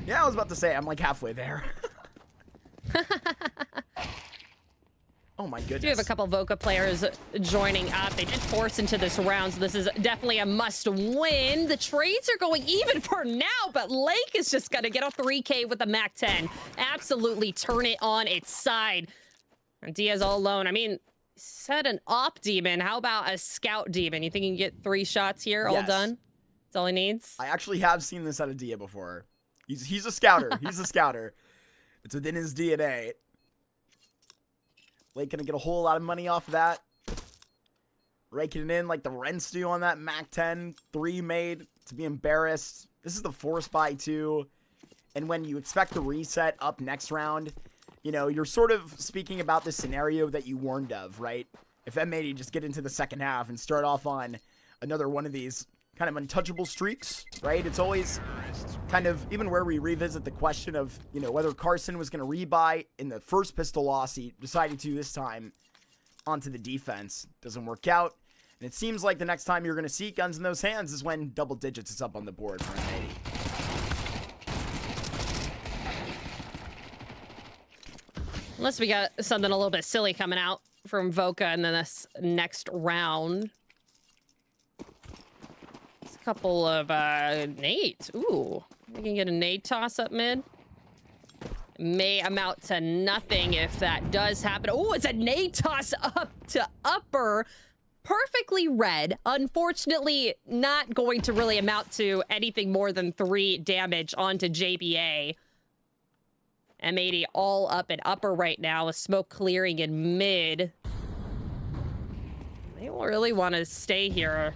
Yeah, I was about to say, I'm like halfway there. Oh my goodness. Do have a couple Voca players joining up. They did force into this round, so this is definitely a must win. The trades are going even for now, but Lake is just going to get a 3K with the Mac 10. Absolutely turn it on its side. And Diaz all alone. I mean, said an op demon. How about a scout demon? You think you can get 3 shots here, all done? That's all he needs? I actually have seen this out of Dia before. He's a scouter. He's a scouter. It's within his DNA. Lake gonna get a whole lot of money off of that. Raking it in like the Rents do on that Mac 10. 3 made to be embarrassed. This is the force buy too. And when you expect the reset up next round, you know, you're sort of speaking about this scenario that you warned of, right? If M80 just get into the second half and start off on another one of these kind of untouchable streaks, right? It's always kind of, even where we revisit the question of, you know, whether Carson was going to rebuy in the first pistol loss, he decided to this time onto the defense. Doesn't work out. And it seems like the next time you're going to see guns in those hands is when double digits is up on the board for M80. Unless we got something a little bit silly coming out from Voca in this next round. Couple of nades. Ooh, we can get a nade toss up mid. May amount to nothing if that does happen. Oh, it's a nade toss up to upper. Perfectly read. Unfortunately, not going to really amount to anything more than 3 damage onto JBA. M80 all up and upper right now with smoke clearing in mid. They will really want to stay here.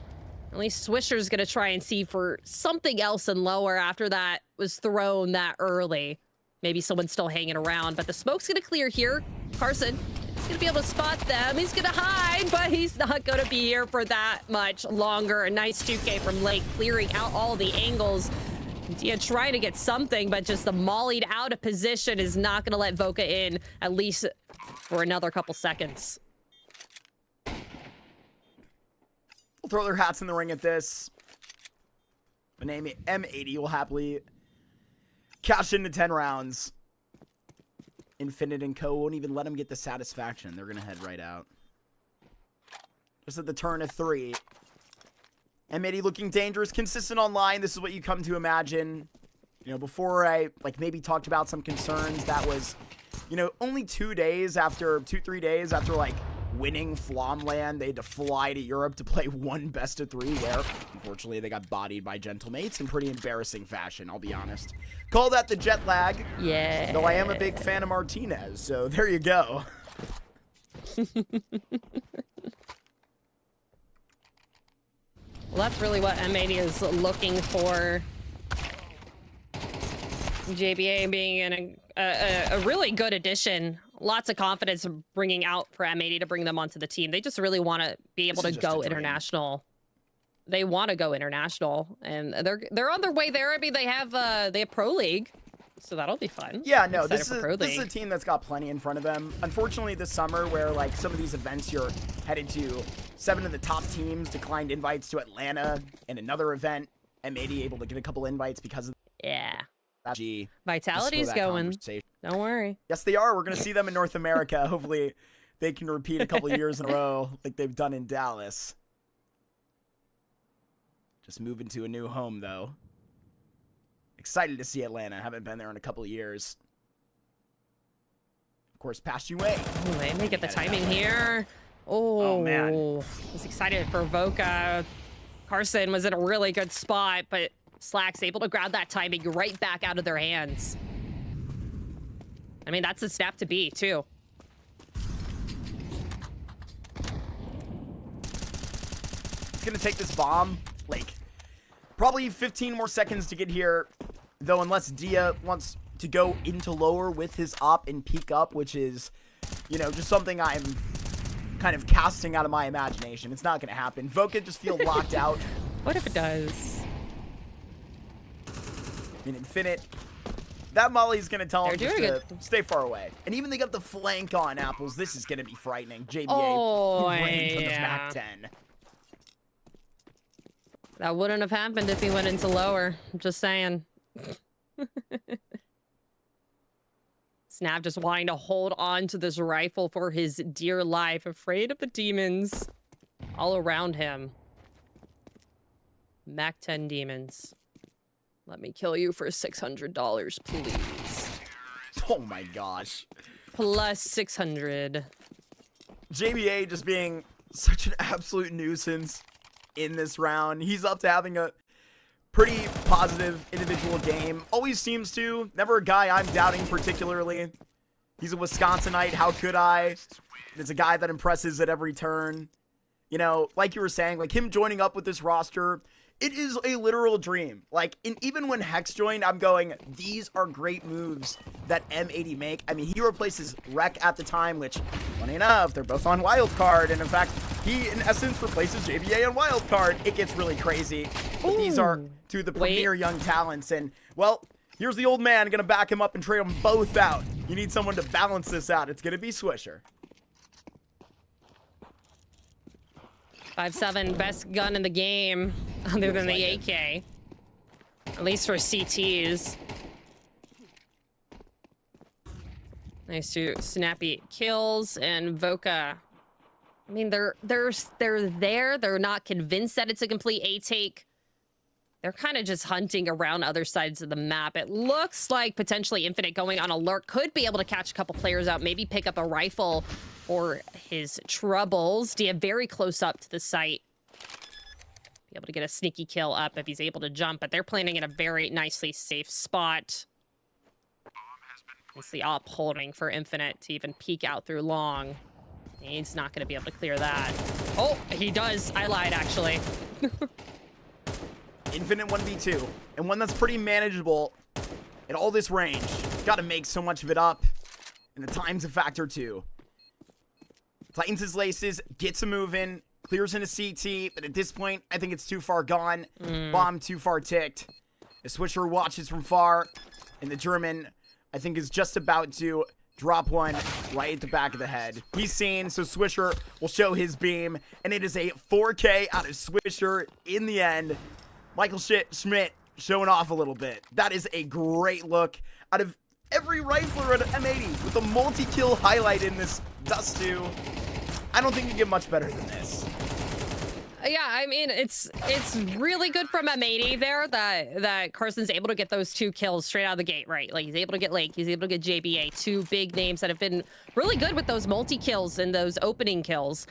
At least Swisher's going to try and see for something else in lower after that was thrown that early. Maybe someone's still hanging around, but the smoke's going to clear here. Carson is going to be able to spot them. He's going to hide, but he's not going to be here for that much longer. A nice 2K from Lake, clearing out all the angles. Dia trying to get something, but just the mollied out of position is not going to let Voca in, at least for another couple seconds. Throw their hats in the ring at this. The name M80 will happily cash into 10 rounds. Infinite and Co. won't even let them get the satisfaction. They're going to head right out. Just at the turn of 3. M80 looking dangerous, consistent online. This is what you come to imagine. You know, before I, like, maybe talked about some concerns, that was, you know, only 3 days after, like, winning Flomland, they had to fly to Europe to play one best of 3 where, unfortunately, they got bodied by Gentlemates in pretty embarrassing fashion, I'll be honest. Call that the jet lag. Yeah. Though I am a big fan of Martinez, so there you go. Well, that's really what M80 is looking for. JBA being in a really good addition. Lots of confidence bringing out for M80 to bring them onto the team. They just really want to be able to go international. they want to go international, and they're on their way there. I mean, they have Pro League, so that'll be fun. Yeah, no, Excited this is a team that's got plenty in front of them. Unfortunately, this summer, where like some of these events you're headed to, 7 of the top teams declined invites to Atlanta and another event. M80 able to get a couple invites because of Yeah. that. G. Vitality's going. Don't worry. Yes, they are. We're gonna see them in North America. Hopefully, they can repeat a couple years in a row like they've done in Dallas. Just moving to a new home, though. Excited to see Atlanta. Haven't been there in a couple of years. Of course, past you way. Oh, they may get the timing here. Oh, man. I was excited for Voca. Carson was in a really good spot, but Slack's able to grab that timing right back out of their hands. I mean, that's a snap to be, too. It's gonna take this bomb, like, probably 15 more seconds to get here, though, unless Dia wants to go into lower with his op and peek up, which is, you know, just something I'm kind of casting out of my imagination. It's not gonna happen. Voca just feel locked out. What if it does? In Infinite, that Molly's gonna tell him They're just doing to stay far away. And even they got the flank on Apples. This is gonna be frightening. JBA Oh, range on the yeah. Mac 10. That wouldn't have happened if he went into lower. I'm just saying. Snap just wanting to hold on to this rifle for his dear life, afraid of the demons all around him. Mac 10 demons. Let me kill you for $600, please. Oh my gosh. Plus 600. JBA just being such an absolute nuisance in this round. He's up to having a pretty positive individual game. Always seems to. Never a guy I'm doubting particularly. He's a Wisconsinite. How could I? There's a guy that impresses at every turn. You know, like you were saying, like him joining up with this roster, it is a literal dream. Like, and even when Hex joined, I'm going, these are great moves that M80 make. I mean, he replaces Rec at the time, which, funny enough, they're both on Wildcard. And in fact, he, in essence, replaces JBA on Wildcard. It gets really crazy. But these are two of the premier young talents. And, well, here's the old man going to back him up and trade them both out. You need someone to balance this out. It's going to be Swisher. 5.7, best gun in the game, other than the AK. At least for CTs. Nice two snappy kills, and Voca. I mean, they're there. They're not convinced that it's a complete A-take. They're kind of just hunting around other sides of the map. It looks like potentially Infinite going on alert could be able to catch a couple players out, maybe pick up a rifle or his troubles. Dia very close up to the site. Be able to get a sneaky kill up if he's able to jump, but they're planning in a very nicely safe spot. It's the op holding for Infinite to even peek out through long. He's not going to be able to clear that. Oh, he does. I lied, actually. Infinite 1v2, and one that's pretty manageable at all this range. Got to make so much of it up, and the time's a factor too. Tightens his laces, gets a move in, clears into CT, but at this point, I think it's too far gone. Bomb too far ticked. The Switcher watches from far, and the German, I think, is just about to drop one right at the back of the head. He's seen, so Swisher will show his beam, and it is a 4K out of Swisher in the end. Michael Schmidt showing off a little bit. That is a great look out of every rifler at M80 with a multi-kill highlight in this Dust 2. I don't think you get much better than this. Yeah, I mean, it's really good from M80 there that Carson's able to get those 2 kills straight out of the gate, right? Like, he's able to get Lake, he's able to get JBA, 2 big names that have been really good with those multi-kills and those opening kills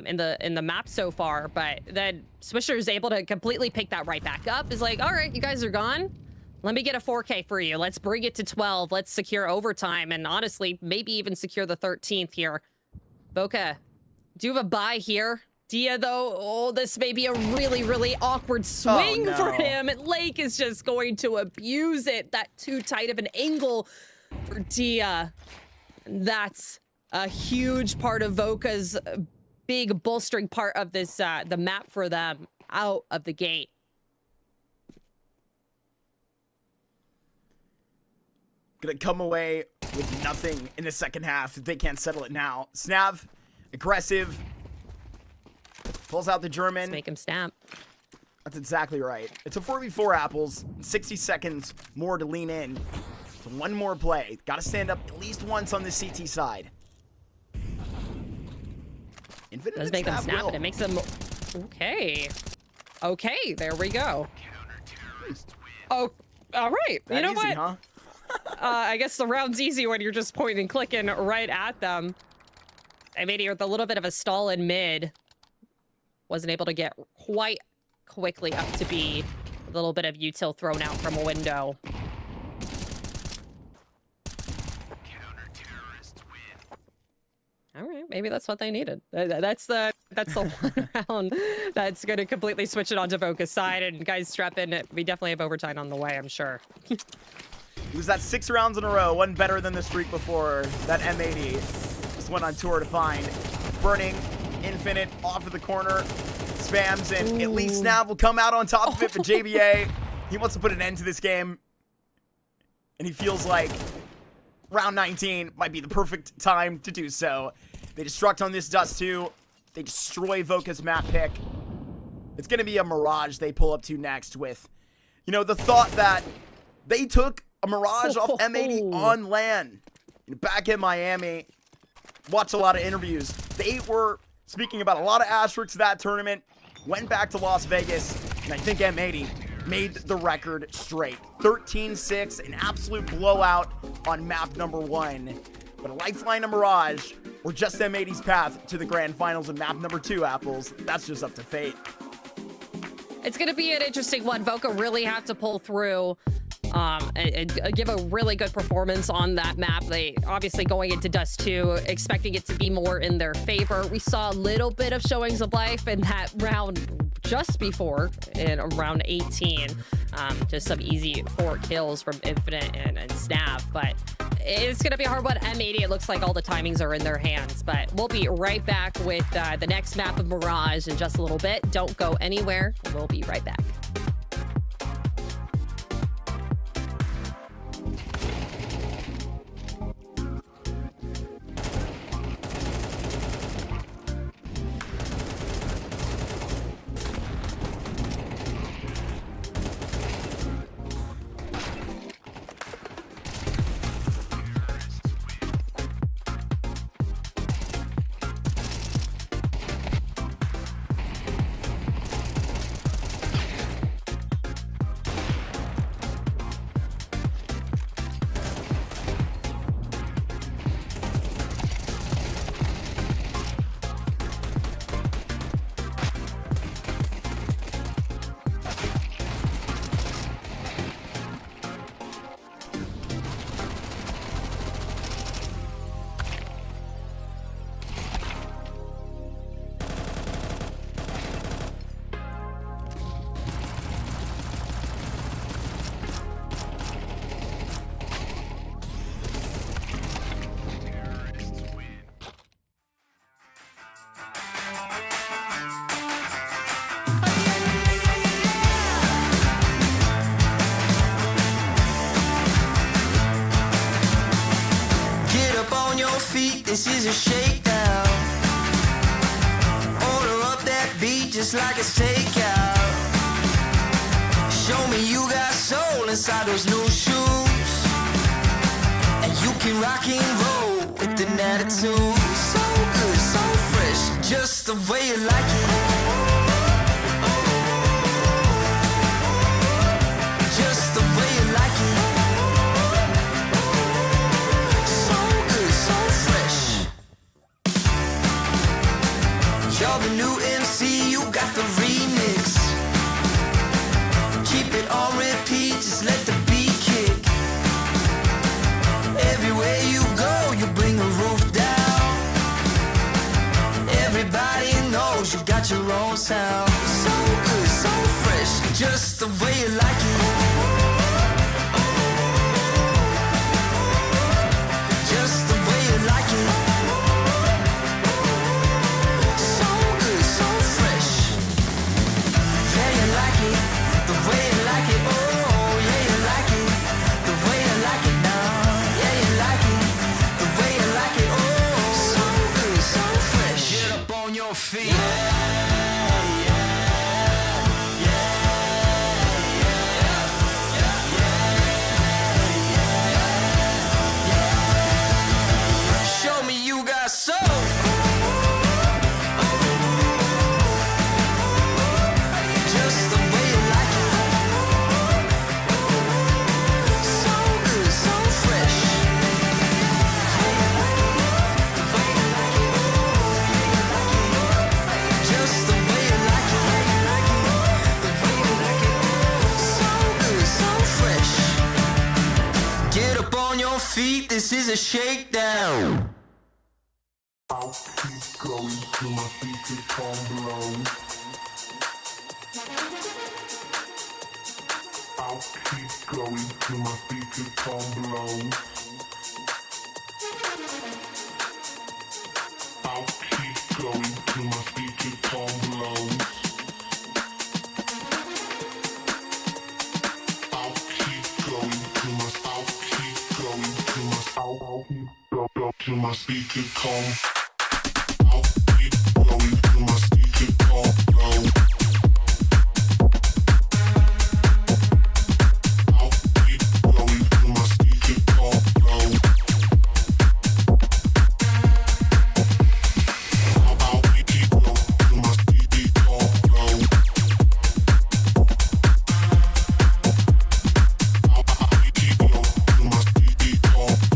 in the map so far. But then Swisher is able to completely pick that right back up. Is like, all right, you guys are gone. Let me get a 4K for you. Let's bring it to 12. Let's secure overtime, and honestly, maybe even secure the 13th here. Voca, do you have a buy here? Dia, though, oh, this may be a really, really awkward swing for him. And Lake is just going to abuse it. That too tight of an angle for Dia. That's a huge part of Voca's big bolstering part of this the map for them. out of the gate. Gonna come away with nothing in the second half if they can't settle it now. Snav, aggressive. Pulls out the German. Let's make him snap. That's exactly right. It's a 4v4 Apples. 60 seconds more to lean in. So one more play. Gotta stand up at least once on the CT side. Infinite Does make them snap will. and it makes them... Okay. Okay, there we go. Oh, all right. That you know easy, what? huh? I guess the round's easy when you're just pointing and clicking right at them. M80 with a little bit of a stall in mid. Wasn't able to get quite quickly up to B. A little bit of util thrown out from a window. All right, maybe that's what they needed. That's the one round that's going to completely switch it onto Voca's side. And guys, strap in. We definitely have overtime on the way, I'm sure. It was that 6 rounds in a row. One better than the streak before. That M80 just went on tour to find. Burning, Infinite, off of the corner. Spams, and at least Snav will come out on top of it for JBA. He wants to put an end to this game. And he feels like round 19 might be the perfect time to do so. They destruct on this Dust 2. They destroy Voca's map pick. It's going to be a Mirage they pull up to next with, you know, the thought that they took a Mirage off M80 on LAN. Back in Miami, watched a lot of interviews. They were speaking about a lot of asterisks that tournament, went back to Las Vegas, and I think M80 made the record straight. 13-6, an absolute blowout on map number 1. But a lifeline of Mirage, or just M80's path to the grand finals in map number 2, Apples, that's just up to fate. It's going to be an interesting one. Voca really have to pull through and give a really good performance on that map. They obviously going into Dust 2, expecting it to be more in their favor. We saw a little bit of showings of life in that round just before, in round 18. Just some easy 4 kills from Infinite and Snav, but it's going to be a hard one. M80, it looks like all the timings are in their hands, but we'll be right back with the next map of Mirage in just a little bit. Don't go anywhere. We'll be right back. This is a shakedown. Order up that beat just like it's takeout. Show me you got soul inside those new shoes, and you can rock and roll with an attitude. So good, so fresh, just the way you like it. Just the way you like it. You're the new MC, you got the remix. Keep it on repeat, just let the beat kick. Everywhere you go, you bring the roof down. Everybody knows you got your own sound. So good, so fresh, just the way you like it. Just the way you like it. feet. Show me you got soul. Just the way you like it. So good, so fresh. Just the way you like it. The way you like it. So good, so fresh. Get up on your feet, this is a shakedown. I'll keep going till my feet become blown. I'll keep going till my feet become blown. I'll keep going till my feet become blown. I'll keep going till my I'll keep going till my I'll keep go till my feet become. I'll keep going till my feet become blown. I'll keep going till my feet become blown. I'll keep going till my feet become blown. I'll keep going till my feet become blown.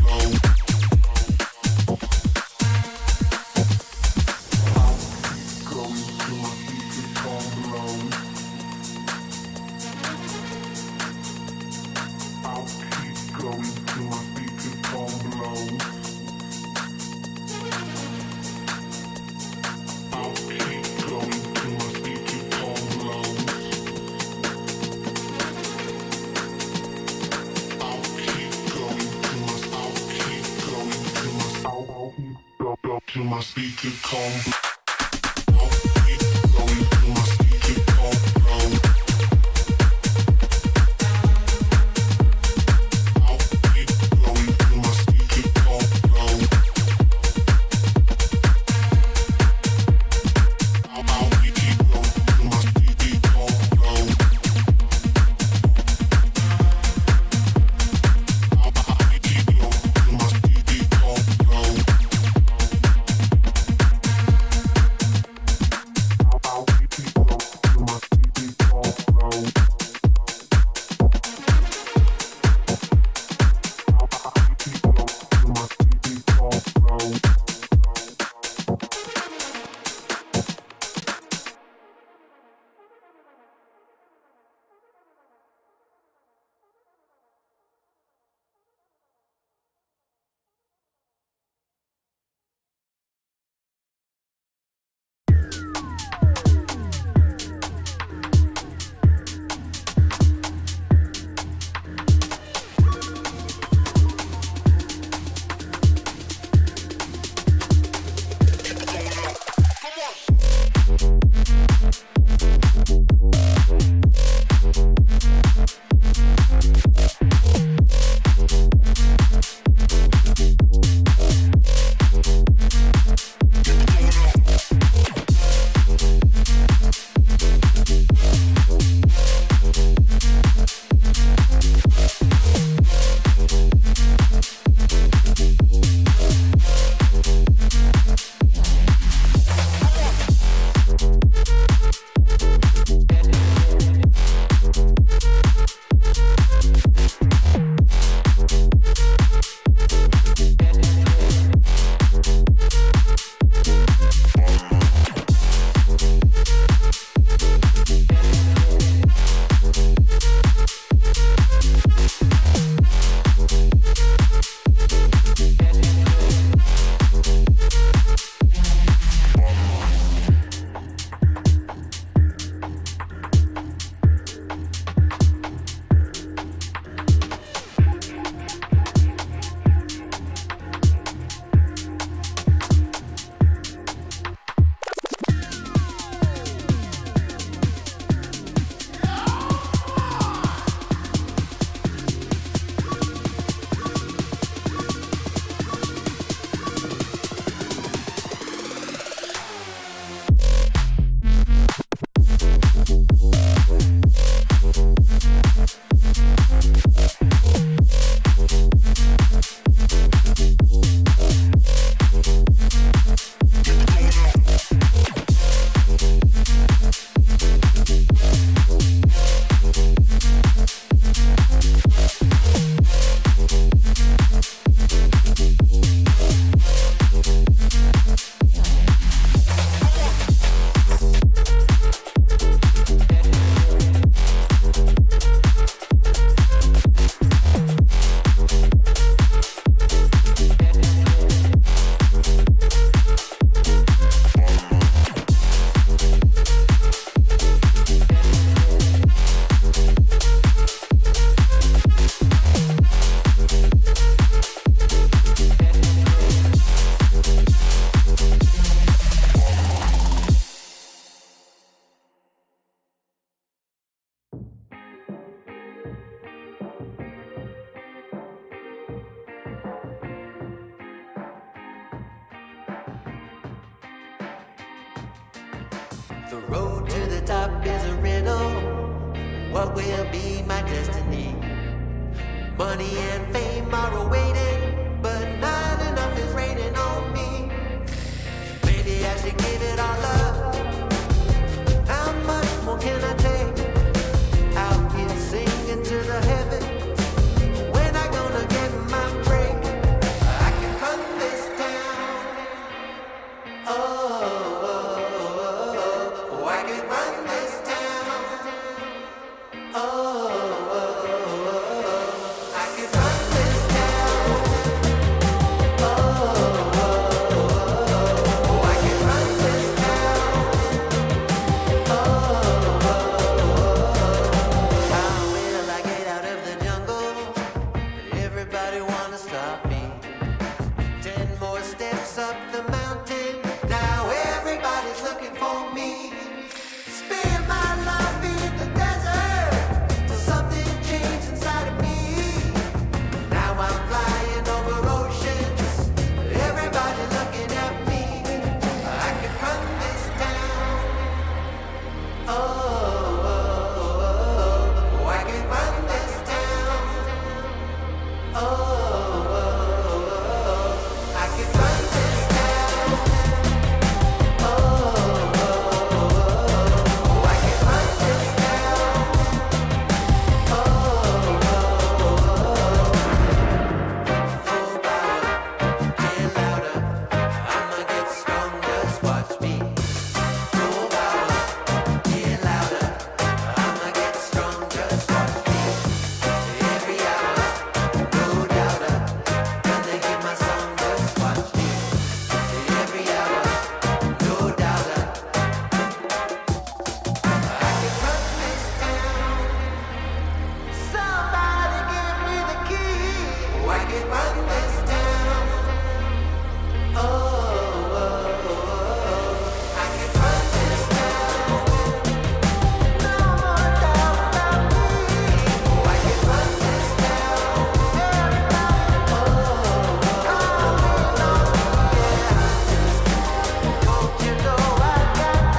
Going till my feet become blown. I'll keep going till my feet become blown. I'll keep going till my feet become blown. I'll keep going till my I'll keep going till my I'll keep go till my feet become. I'll keep going till my feet become blown. I'll keep going till my feet become blown. I'll keep going till my feet become blown. I'll keep going till my feet become blown. The road to the top is a riddle. What will be my destiny? Money and fame are awaiting, but not enough is raining on me. Maybe I should give it all up. How much more can I take? I'll keep singing to the heavens. When I gonna get my break? I can run this town. Oh, I can run this town. Oh, I can run this town. Oh, I can run this town. How will I get out of the jungle? Everybody wanna stop me. 10 more steps up the mountain. Now everybody's looking for me. Spend my life in the desert till something changed inside of me. Now I'm flying over oceans. Everybody looking at me. I can run this town. Oh, I can run this town. Oh, I can run this town. Oh, I can run this town. Full power, get louder. I'ma get stronger, just watch me. Full power, get louder. I'ma get stronger, just watch me. Every hour, no doubter. Gonna hear my song, just watch me. Every hour, no doubter. I can run this town. Somebody give me the key. I can run this town. Oh, I can run this town. No more doubt about me. I can run this town. Don't you know I got the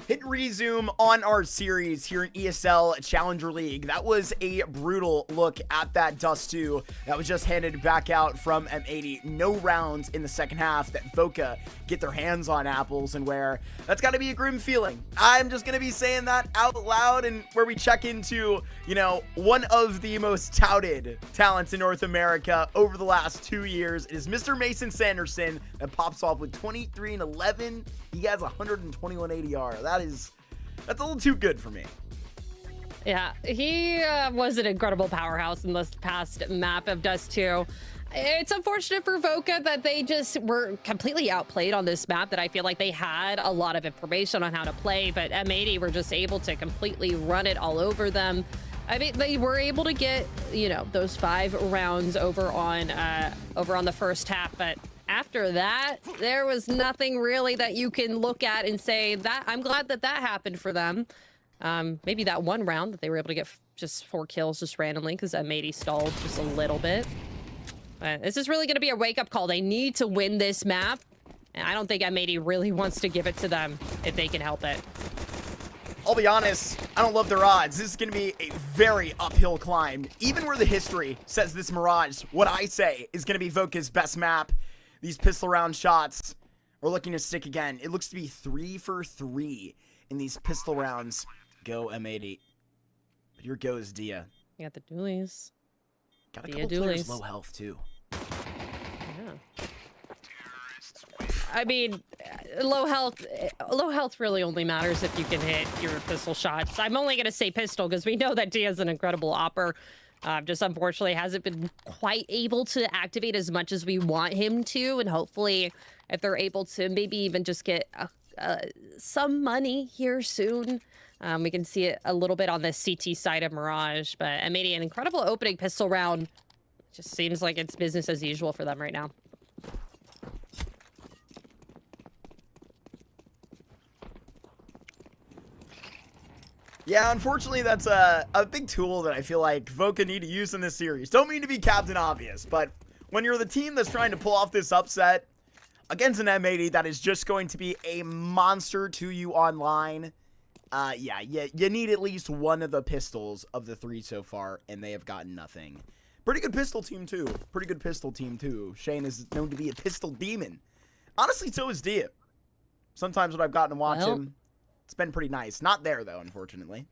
Hit resume on our series here in ESL Challenger League. That was a brutal look at that Dust 2 that was just handed back out from M80. No rounds in the second half that Voca get their hands on apples, and where that's got to be a grim feeling. I'm just going to be saying that out loud, and where we check into, you know, one of the most touted talents in North America over the last 2 years. It is Mr. Mason Sanderson that pops off with 23 and 11 He has 121 ADR. That's a little too good for me. Yeah, he was an incredible powerhouse in this past map of Dust 2. It's unfortunate for Voca that they just were completely outplayed on this map, that I feel like they had a lot of information on how to play, but M80 were just able to completely run it all over them. I mean, they were able to get, you know, those 5 rounds over on the first half, but after that, there was nothing really that you can look at and say that I'm glad that that happened for them. Maybe that one round that they were able to get just 4 kills just randomly because M80 stalled just a little bit. But this is really going to be a wake-up call. They need to win this map, and I don't think M80 really wants to give it to them if they can help it. I'll be honest, I don't love their odds. This is going to be a very uphill climb. Even where the history says this Mirage, what I say is going to be Voca's best map. These pistol round shots are looking to stick again. It looks to be 3 for 3 in these pistol rounds. Go M80. But here goes Dia. You got the dualies. Got a couple players low health too. Yeah. I mean, low health really only matters if you can hit your pistol shots. I'm only going to say pistol because we know that Dia's an incredible opper. Just unfortunately hasn't been quite able to activate as much as we want him to. And hopefully if they're able to maybe even just get some money here soon, we can see it a little bit on the CT side of Mirage. But M80, an incredible opening pistol round. Just seems like it's business as usual for them right now. Yeah, unfortunately, that's a big tool that I feel like Voca need to use in this series. Don't mean to be Captain Obvious, but when you're the team that's trying to pull off this upset against an M80 that is just going to be a monster to you online, yeah, you need at least one of the pistols of the 3 so far, and they have gotten nothing. Pretty good pistol team, too. Pretty good pistol team, too. Shane is known to be a pistol demon. Honestly, so is Dia. Sometimes when I've gotten to watch him, it's been pretty nice. Not there, though, unfortunately.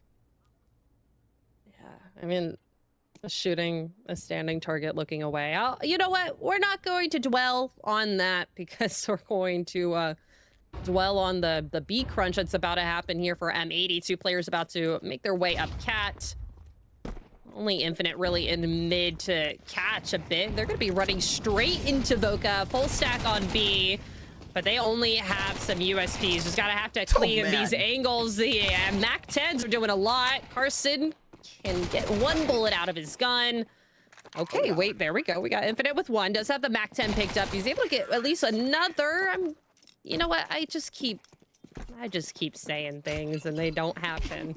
Yeah, I mean, shooting a standing target looking away. You know what? We're not going to dwell on that because we're going to dwell on the B crunch that's about to happen here for M80. 2 players about to make their way up cat. Only Infinite really in mid to catch a bit. They're going to be running straight into Voca. Full stack on B. But they only have some USPs. Just have to clean these angles. The Mac 10s are doing a lot. Carson can get 1 bullet out of his gun. Okay, wait, there we go. We got Infinite with 1. Does have the Mac 10 picked up. He's able to get at least another. You know what? I just keep saying things and they don't happen.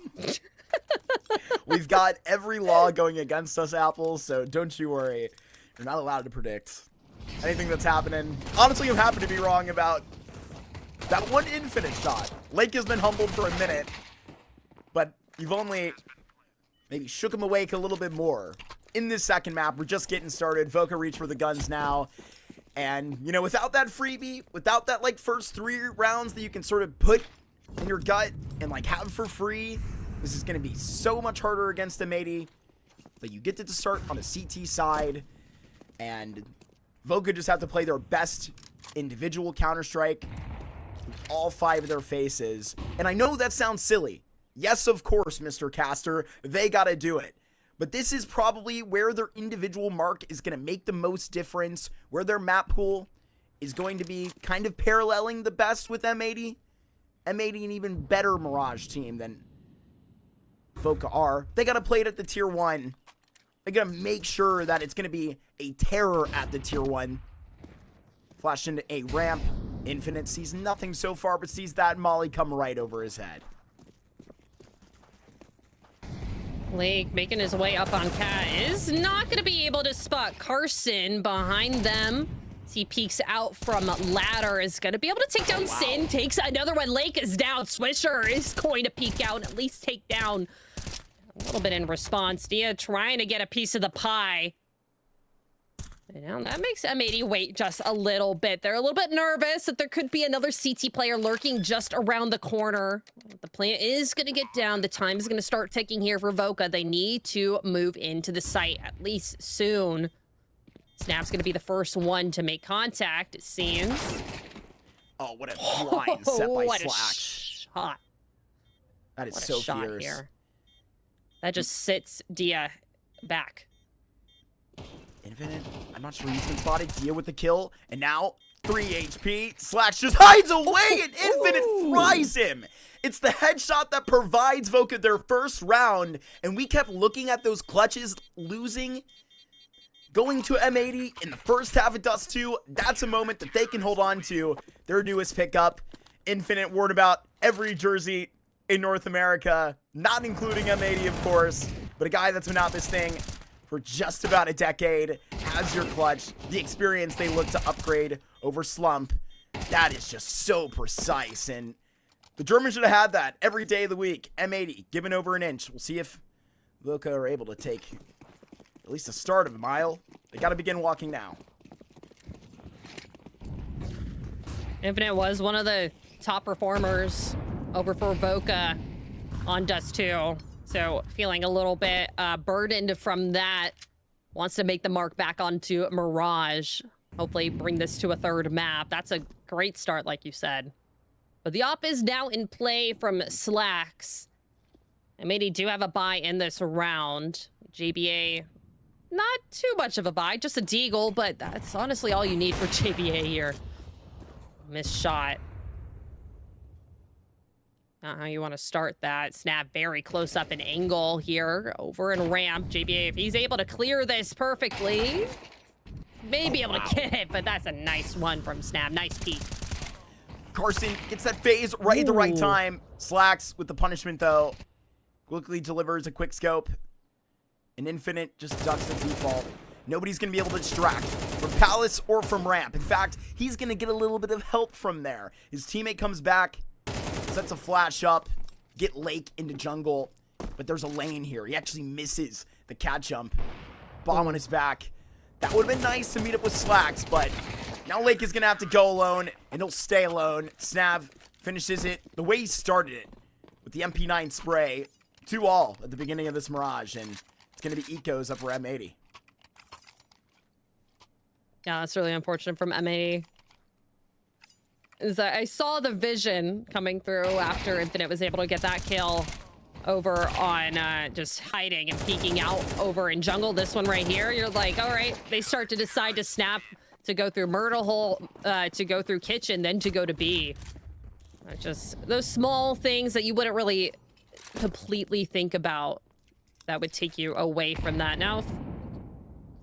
We've got every law going against us, Apple, so don't you worry. You're not allowed to predict anything that's happening. Honestly, I'm happy to be wrong about that one Infinite shot. Lake has been humbled for a minute, but you've only maybe shook him awake a little bit more. In this second map, we're just getting started. Voca reach for the guns now. And, you know, without that freebie, without that, like, first 3 rounds that you can sort of put in your gut and, like, have for free, this is going to be so much harder against M80. But you get to start on the CT side, and Voca just have to play their best individual Counter-Strike with all 5 of their faces. And I know that sounds silly. Yes, of course, Mr. Caster, they got to do it. But this is probably where their individual mark is going to make the most difference, where their map pool is going to be kind of paralleling the best with M80. M80 an even better Mirage team than Voca are. They got to play it at the tier 1. They got to make sure that it's going to be a terror at the tier 1. Flashed into a ramp. Infinite sees nothing so far, but sees that Molly come right over his head. Lake making his way up on Cat is not going to be able to spot Carson behind them. As he peeks out from ladder, is going to be able to take down Sin. Takes another one. Lake is down. Swisher is going to peek out and at least take down a little bit in response. Dia trying to get a piece of the pie. And that makes M80 wait just a little bit. They're a little bit nervous that there could be another CT player lurking just around the corner. The plant is going to get down. The time is going to start ticking here for Voca. They need to move into the site at least soon. Snap's going to be the first one to make contact, it seems. Oh, what a blind set by what a Slacks. shot. That is What a so shot fierce. here. That just sits Dia back. Infinite, I'm not sure he's been spotted. Dia with the kill, and now 3 HP. Slacks just hides away, and Infinite fries him. It's the headshot that provides Voca their first round, and we kept looking at those clutches losing. Going to M80 in the first half of Dust 2, that's a moment that they can hold on to. Their newest pickup. Infinite worn about every jersey in North America, not including M80, of course, but a guy that's been out this thing for just about a decade, has your clutch, the experience they look to upgrade over Slump. That is just so precise, and the Germans should have had that every day of the week. M80, given over an inch. We'll see if Voca are able to take at least the start of a mile. They got to begin walking now. Infinite was one of the top performers over for Voca on Dust 2. So feeling a little bit burdened from that. Wants to make the mark back onto Mirage. Hopefully bring this to a third map. That's a great start, like you said. But the op is now in play from Slacks. And maybe do have a buy in this round. JBA, not too much of a buy, just a deagle, but that's honestly all you need for JBA here. Missed shot. Not how you want to start that. Snap very close up an angle here over in ramp. JBA, if he's able to clear this perfectly, may be able to get it, but that's a nice one from Snap. Nice peek. Carson gets that phase right at the right time. Slacks with the punishment, though. Quickly delivers a quick scope. And Infinite just ducks the default. Nobody's going to be able to distract from Palace or from ramp. In fact, he's going to get a little bit of help from there. His teammate comes back, sets a flash up, get Lake into jungle, but there's a lane here. He actually misses the cat jump. Bomb on his back. That would have been nice to meet up with Slacks, but now Lake is going to have to go alone, and he'll stay alone. Snav finishes it the way he started it, with the MP9 spray. 2-all at the beginning of this Mirage, and it's going to be Ecos up for M80. Yeah, that's really unfortunate from M80. Is that I saw the vision coming through after Infinite was able to get that kill over on just hiding and peeking out over in jungle. This one right here, you're like, all right, they start to decide to snap to go through Myrtle Hole, to go through Kitchen, then to go to B. Just those small things that you wouldn't really completely think about that would take you away from that. Now,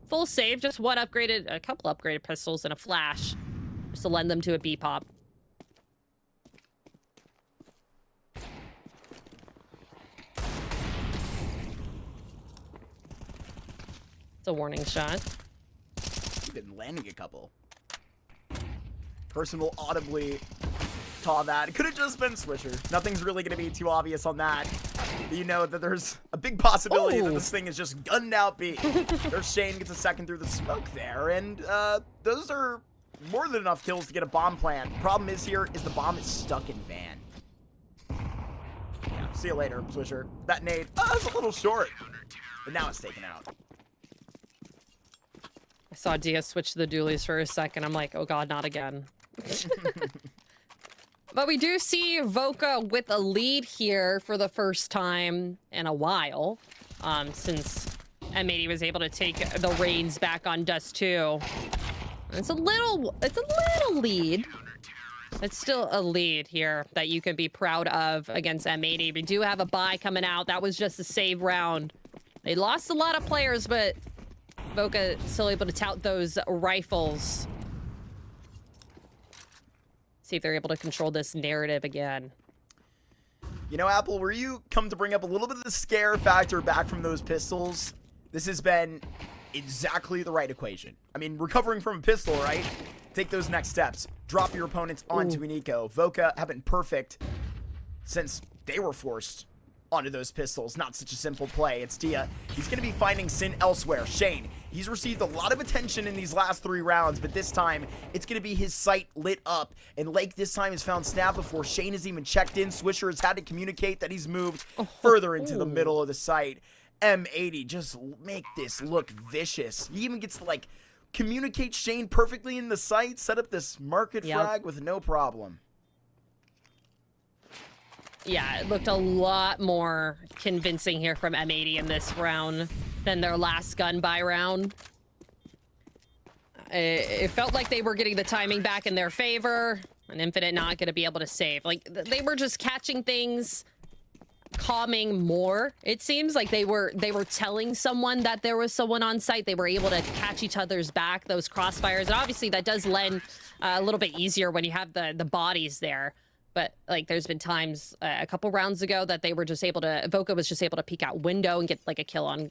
full save, just a couple upgraded pistols and a flash, just to lend them to a B pop. It's a warning shot. He's been landing a couple. Person will audibly taw that. It could have just been Swisher. Nothing's really going to be too obvious on that. But you know that there's a big possibility that this thing is just gunned out B. There's Shane gets a second through the smoke there, and those are more than enough kills to get a bomb plant. Problem is here is the bomb is stuck in Van. Yeah, see you later, Swisher. That nade, it's a little short, but now it's taken out. I saw Dia switch to the dualies for a second. I'm like, oh god, not again. But we do see Voca with a lead here for the first time in a while, since M80 was able to take the reins back on Dust 2. It's a little lead. It's still a lead here that you can be proud of against M80. We do have a bye coming out. That was just a save round. They lost a lot of players, but Voca still able to tout those rifles. See if they're able to control this narrative again. You know, Apple, where you come to bring up a little bit of the scare factor back from those pistols, this has been exactly the right equation. I mean, recovering from a pistol, right? Take those next steps. Drop your opponents onto an eco. Voca have been perfect since they were forced onto those pistols. Not such a simple play. It's Dia. He's going to be finding Sin elsewhere. Shane, he's received a lot of attention in these last 3 rounds, but this time, it's going to be his sight lit up. And Lake this time has found Snap before Shane has even checked in. Swisher has had to communicate that he's moved further into the middle of the site. M80, just make this look vicious. He even gets to, like, communicate Shane perfectly in the site, set up this market frag with no problem. Yeah, it looked a lot more convincing here from M80 in this round than their last gun buy round. It felt like they were getting the timing back in their favor, and Infinite not going to be able to save. Like, they were just catching things, calming more. It seems like they were telling someone that there was someone on site. They were able to catch each other's back, those crossfires, and obviously that does lend a little bit easier when you have the bodies there. But, like, there's been times a couple rounds ago that they were just able to... Voca was just able to peek out window and get, like, a kill on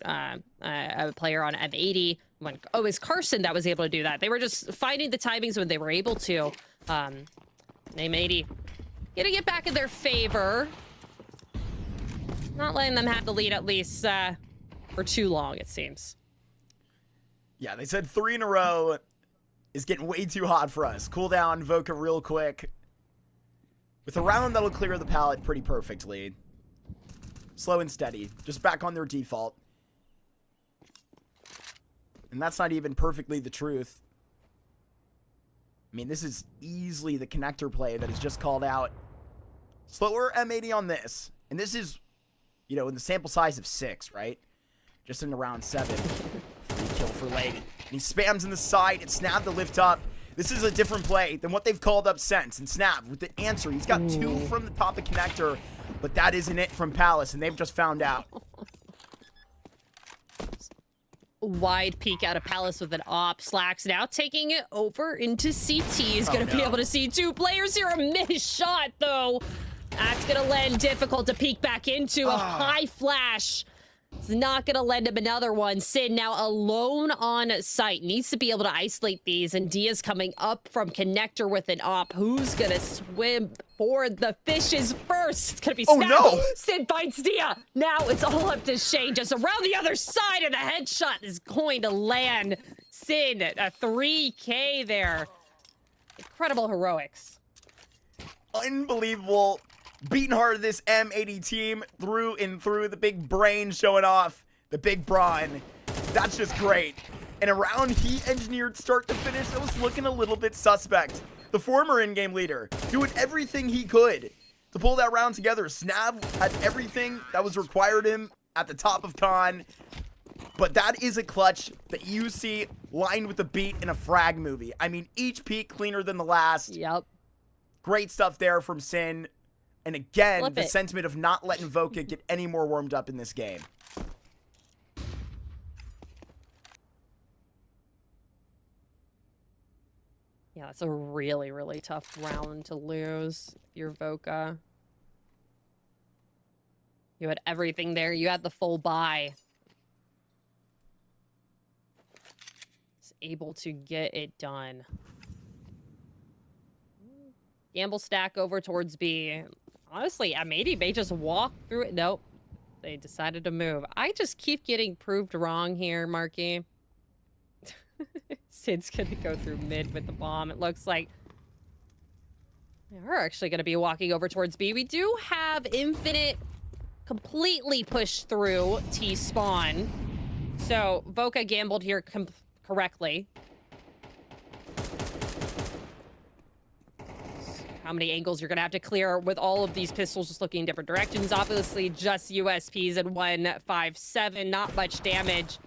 a player on M80. When, it was Carson that was able to do that. They were just finding the timings when they were able to. M80 getting it back in their favor. Not letting them have the lead, at least, for too long, it seems. Yeah, they said 3 in a row is getting way too hot for us. Cool down Voca real quick. With a round that'll clear the palette pretty perfectly. Slow and steady. Just back on their default. And that's not even perfectly the truth. I mean, this is easily the connector play that is just called out. Slower M80 on this. And this is, you know, in the sample size of 6, right? Just in round 7. Free kill for Lake. And he spams in the side. It's Snap to lift up. This is a different play than what they've called up since. And Snap with the answer. He's got 2 from the top of connector, but that isn't it from Palace, and they've just found out. Wide peek out of Palace with an op. Slacks now taking it over into CT. He's going to be able to see 2 players here. A missed shot, though. That's going to lend difficult to peek back into. A high flash. It's not going to lend him another one. Sin now alone on site. Needs to be able to isolate these. And Dia's coming up from connector with an op. Who's going to swim for the fishes first? It's going to be Snap. Oh, no. Sin finds Dia. Now it's all up to Shane. Just around the other side. And the headshot is going to land. Sin, a 3K there. Incredible heroics. Unbelievable. Beating hard this M80 team through and through. The big brain showing off. The big brawn. That's just great. And a round he engineered start to finish that was looking a little bit suspect. The former in-game leader doing everything he could to pull that round together. Snap had everything that was required him at the top of con. But that is a clutch that you see lined with the beat in a frag movie. I mean, each peak cleaner than the last. Yep. Great stuff there from Sin. And again, the sentiment of not letting Voca get any more warmed up in this game. Yeah, it's a really, really tough round to lose if you're Voca. You had everything there. You had the full buy. It's able to get it done. Gamble stack over towards B. Honestly, M80 may just walk through it. Nope. They decided to move. I just keep getting proved wrong here, Marky. Sid's gonna go through mid with the bomb. It looks like we're actually gonna be walking over towards B. We do have Infinite completely pushed through T-spawn. So Voca gambled here correctly. How many angles you're going to have to clear with all of these pistols just looking in different directions. Obviously, just USPs and 157. Not much damage.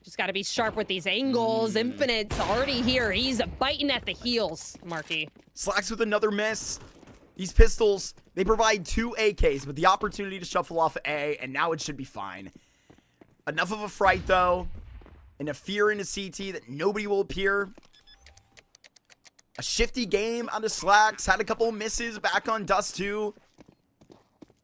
Just got to be sharp with these angles. Infinite's already here. He's biting at the heels, Marky. Slacks with another miss. These pistols, they provide 2 AKs with the opportunity to shuffle off A, and now it should be fine. Enough of a fright, though, and a fear into CT that nobody will appear. A shifty game out of Slacks. Had a couple misses back on Dust 2.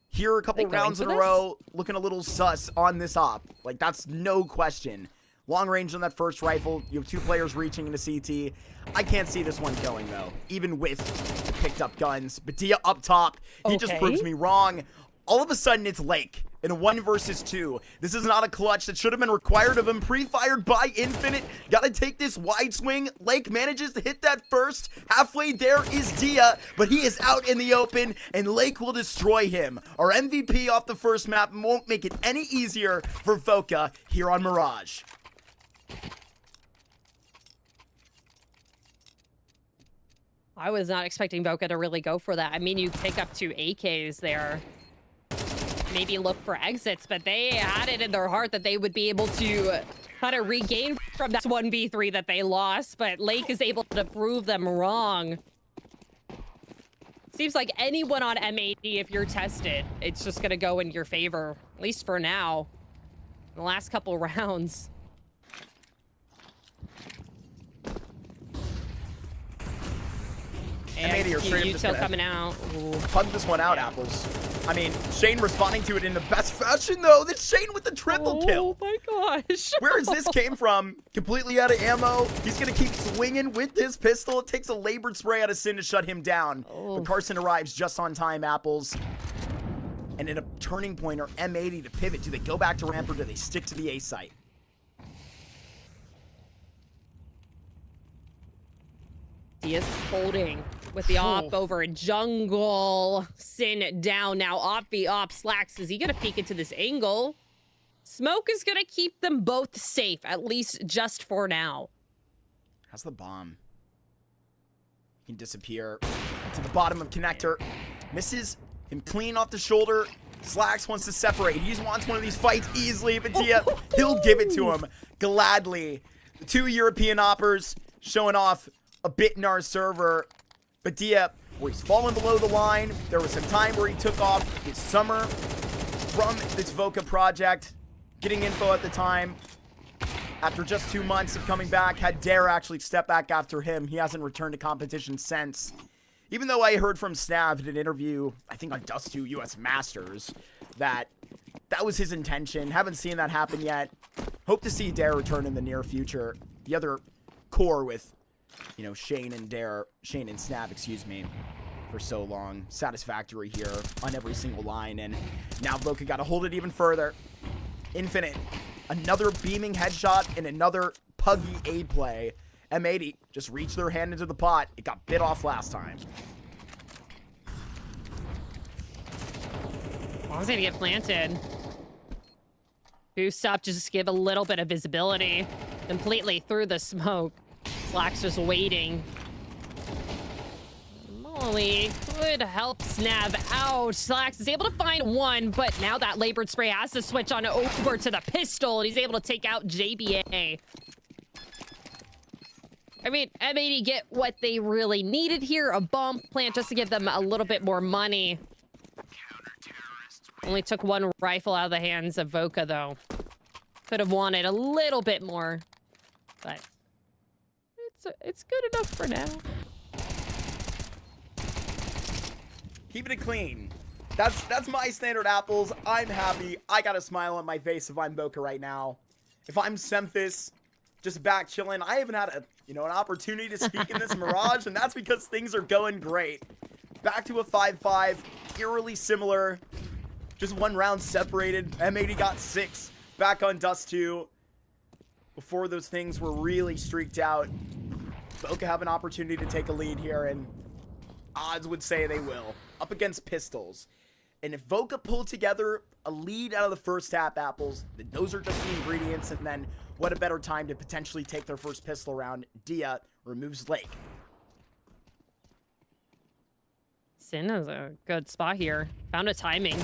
Here a couple rounds in a row. Looking a little sus on this op. Like, that's no question. Long range on that first rifle. You have 2 players reaching into CT. I can't see this one going, though. Even with the picked up guns. But Dia up top. He just proves me wrong. All of a sudden, it's Lake in a 1 versus 2. This is not a clutch that should have been required of him. Pre-fired by Infinite. Gotta take this wide swing. Lake manages to hit that first. Halfway there is Dia, but he is out in the open, and Lake will destroy him. Our MVP off the first map won't make it any easier for Voca here on Mirage. I was not expecting Voca to really go for that. I mean, you pick up 2 AKs there. Maybe look for exits, but they had it in their heart that they would be able to kind of regain from that 1v3 that they lost, but Lake is able to prove them wrong. Seems like anyone on M80, if you're tested, it's just gonna go in your favor, at least for now. The last couple rounds. M80 are straight up just gonna coming out. Ooh. Hug this one out, Apples. I mean, Shane responding to it in the best fashion, though. That's Shane with the triple kill. Oh my gosh. Where is this came from? Completely out of ammo. He's going to keep swinging with his pistol. It takes a labored spray out of Sin to shut him down. Oh. But Carson arrives just on time, Apples. And in a turning point, or M80 to pivot. Do they go back to ramp or do they stick to the A site? He is holding with the op over jungle. Sin down now. Op v op. Slacks. Is he going to peek into this angle? Smoke is going to keep them both safe, at least just for now. Has the bomb. He can disappear to the bottom of connector. Misses him clean off the shoulder. Slacks wants to separate. He just wants one of these fights easily. But Dia, he'll give it to him gladly. The 2 European oppers showing off a bit in our server. But Dia, where he's fallen below the line, there was some time where he took off his summer from this Voca project, getting info at the time. After just 2 months of coming back, had Dare actually step back after him. He hasn't returned to competition since. Even though I heard from Snav in an interview, I think on Dust 2 US Masters, that was his intention. Haven't seen that happen yet. Hope to see Dare return in the near future. The other core with, you know, Shane and Snav, excuse me, for so long. Satisfactory here on every single line, and now Voca got to hold it even further. Infinite. Another beaming headshot and another puggy A play. M80 just reached their hand into the pot. It got bit off last time. Ball's gonna get planted. Boost up, just give a little bit of visibility. Completely through the smoke. Slack's just waiting. Molly could help Snav out. Slacks is able to find one, but now that labored spray has to switch on over to the pistol, and he's able to take out JBA. I mean, M80 get what they really needed here, a bomb plant just to give them a little bit more money. Only took one rifle out of the hands of Voca, though. Could have wanted a little bit more, but it's good enough for now. Keeping it clean. That's my standard Apples. I'm happy. I got a smile on my face if I'm Voca right now. If I'm Semphis, just back chilling. I haven't had an opportunity to speak in this Mirage, and that's because things are going great. Back to a 5-5, eerily similar. Just 1 round separated. M80 got 6. Back on Dust 2. Before those things were really streaked out. Voca have an opportunity to take a lead here, and odds would say they will. Up against Pistols. And if Voca pull together a lead out of the first half, Apples, those are just the ingredients, and then what a better time to potentially take their first pistol round. Dia removes Lake. Sin is a good spot here. Found a timing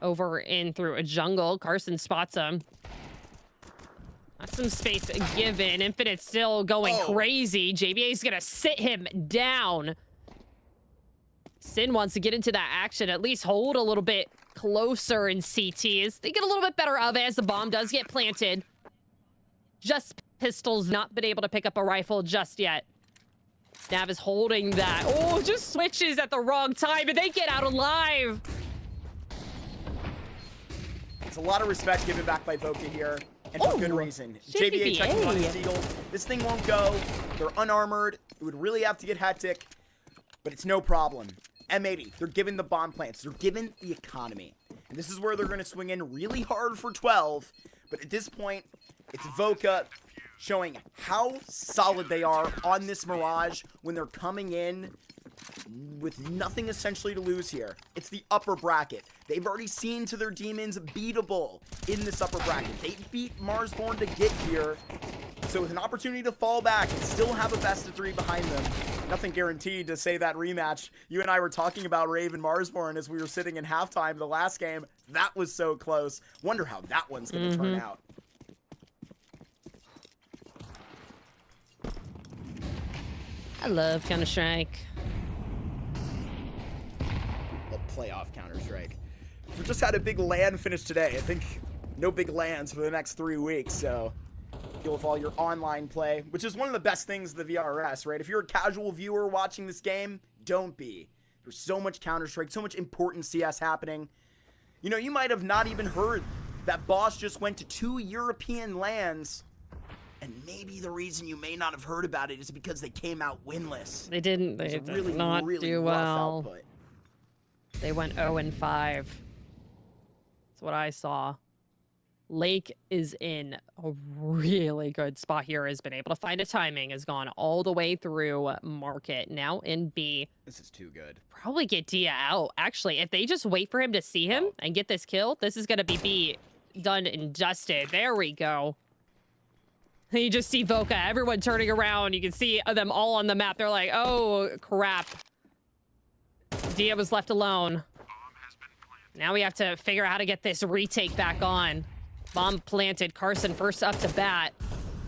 over in through a jungle. Carson spots him. That's some space given. Infinite still going crazy. JBA's gonna sit him down. Sin wants to get into that action, at least hold a little bit closer in CT. Is they get a little bit better of it as the bomb does get planted. Just Pistols, not been able to pick up a rifle just yet. Snav is holding that. Oh, just switches at the wrong time, and they get out alive. It's a lot of respect given back by Voca here, and for good reason. JBA checking on his eagle. This thing won't go. They're unarmored. It would really have to get hectic, but it's no problem. M80, they're giving the bomb plants. They're giving the economy. And this is where they're going to swing in really hard for 12. But at this point, it's Voca showing how solid they are on this Mirage when they're coming in with nothing essentially to lose here. It's the upper bracket. They've already seen to their demons beatable in this upper bracket. They beat Marsborn to get here. So with an opportunity to fall back and still have a best of 3 behind them, nothing guaranteed to say that rematch. You and I were talking about Raven Marsborn as we were sitting in halftime the last game. That was so close. Wonder how that one's going to turn out. I love Counter-Strike. Love playoff Counter-Strike. We just had a big LAN finish today. I think no big LANs for the next 3 weeks, so deal with all your online play, which is one of the best things of the VRS, right? If you're a casual viewer watching this game, don't be. There's so much Counter-Strike, so much important CS happening. You know, you might have not even heard that Boss just went to 2 European LANs, and maybe the reason you may not have heard about it is because they came out winless. They didn't. They It's a did not do rough well. output. They went 0-5. That's what I saw. Lake is in a really good spot here. Has been able to find a timing. Has gone all the way through market. Now in B. This is too good. Probably get Dia out. Actually, if they just wait for him to see him and get this kill, this is going to be B done and dusted. There we go. You just see Voca, everyone turning around. You can see them all on the map. They're like, oh, crap. Dia was left alone. Now we have to figure out how to get this retake back on. Bomb planted. Carson first up to bat.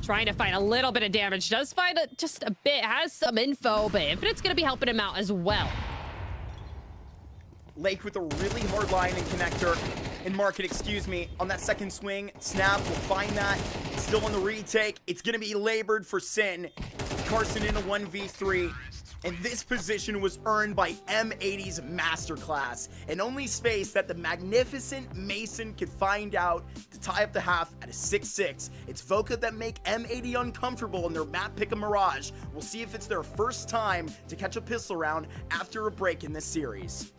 Trying to find a little bit of damage. Does find just a bit. Has some info, but Infinite's going to be helping him out as well. Lake with a really hard line and connector. In market, excuse me, on that second swing. Snap will find that. Still on the retake. It's going to be labored for Sin. Carson in a 1v3. And this position was earned by M80's masterclass. An only space that the magnificent Mason could find out to tie up the half at a 6-6. It's Voca that make M80 uncomfortable in their map pick a Mirage. We'll see if it's their first time to catch a pistol round after a break in this series.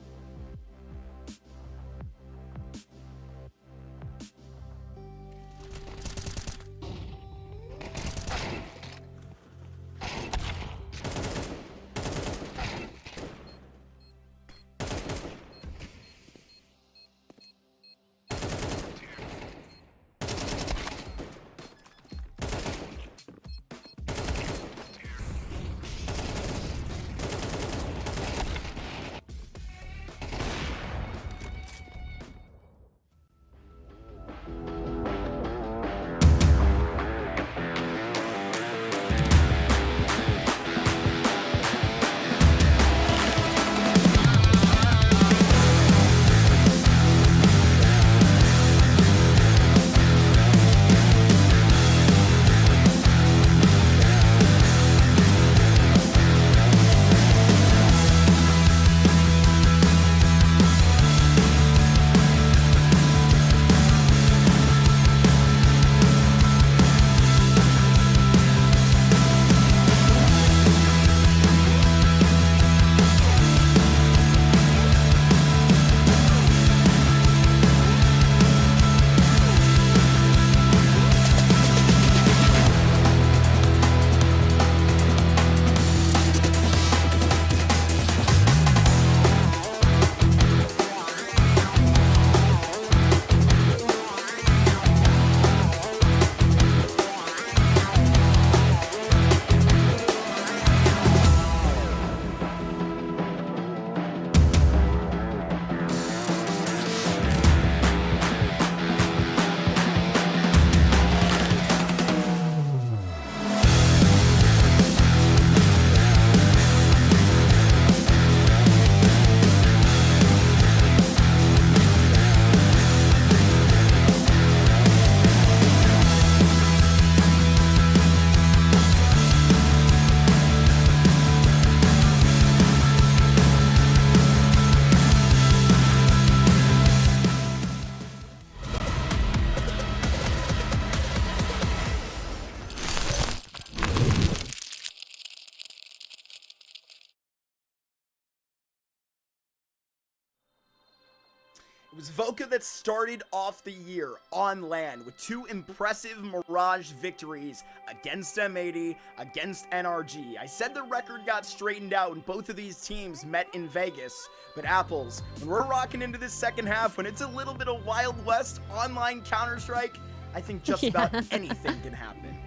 It was Voca that started off the year on land with 2 impressive Mirage victories against M80, against NRG. I said the record got straightened out when both of these teams met in Vegas, but Apples, when we're rocking into this second half, when it's a little bit of Wild West online Counter-Strike, I think just about anything can happen.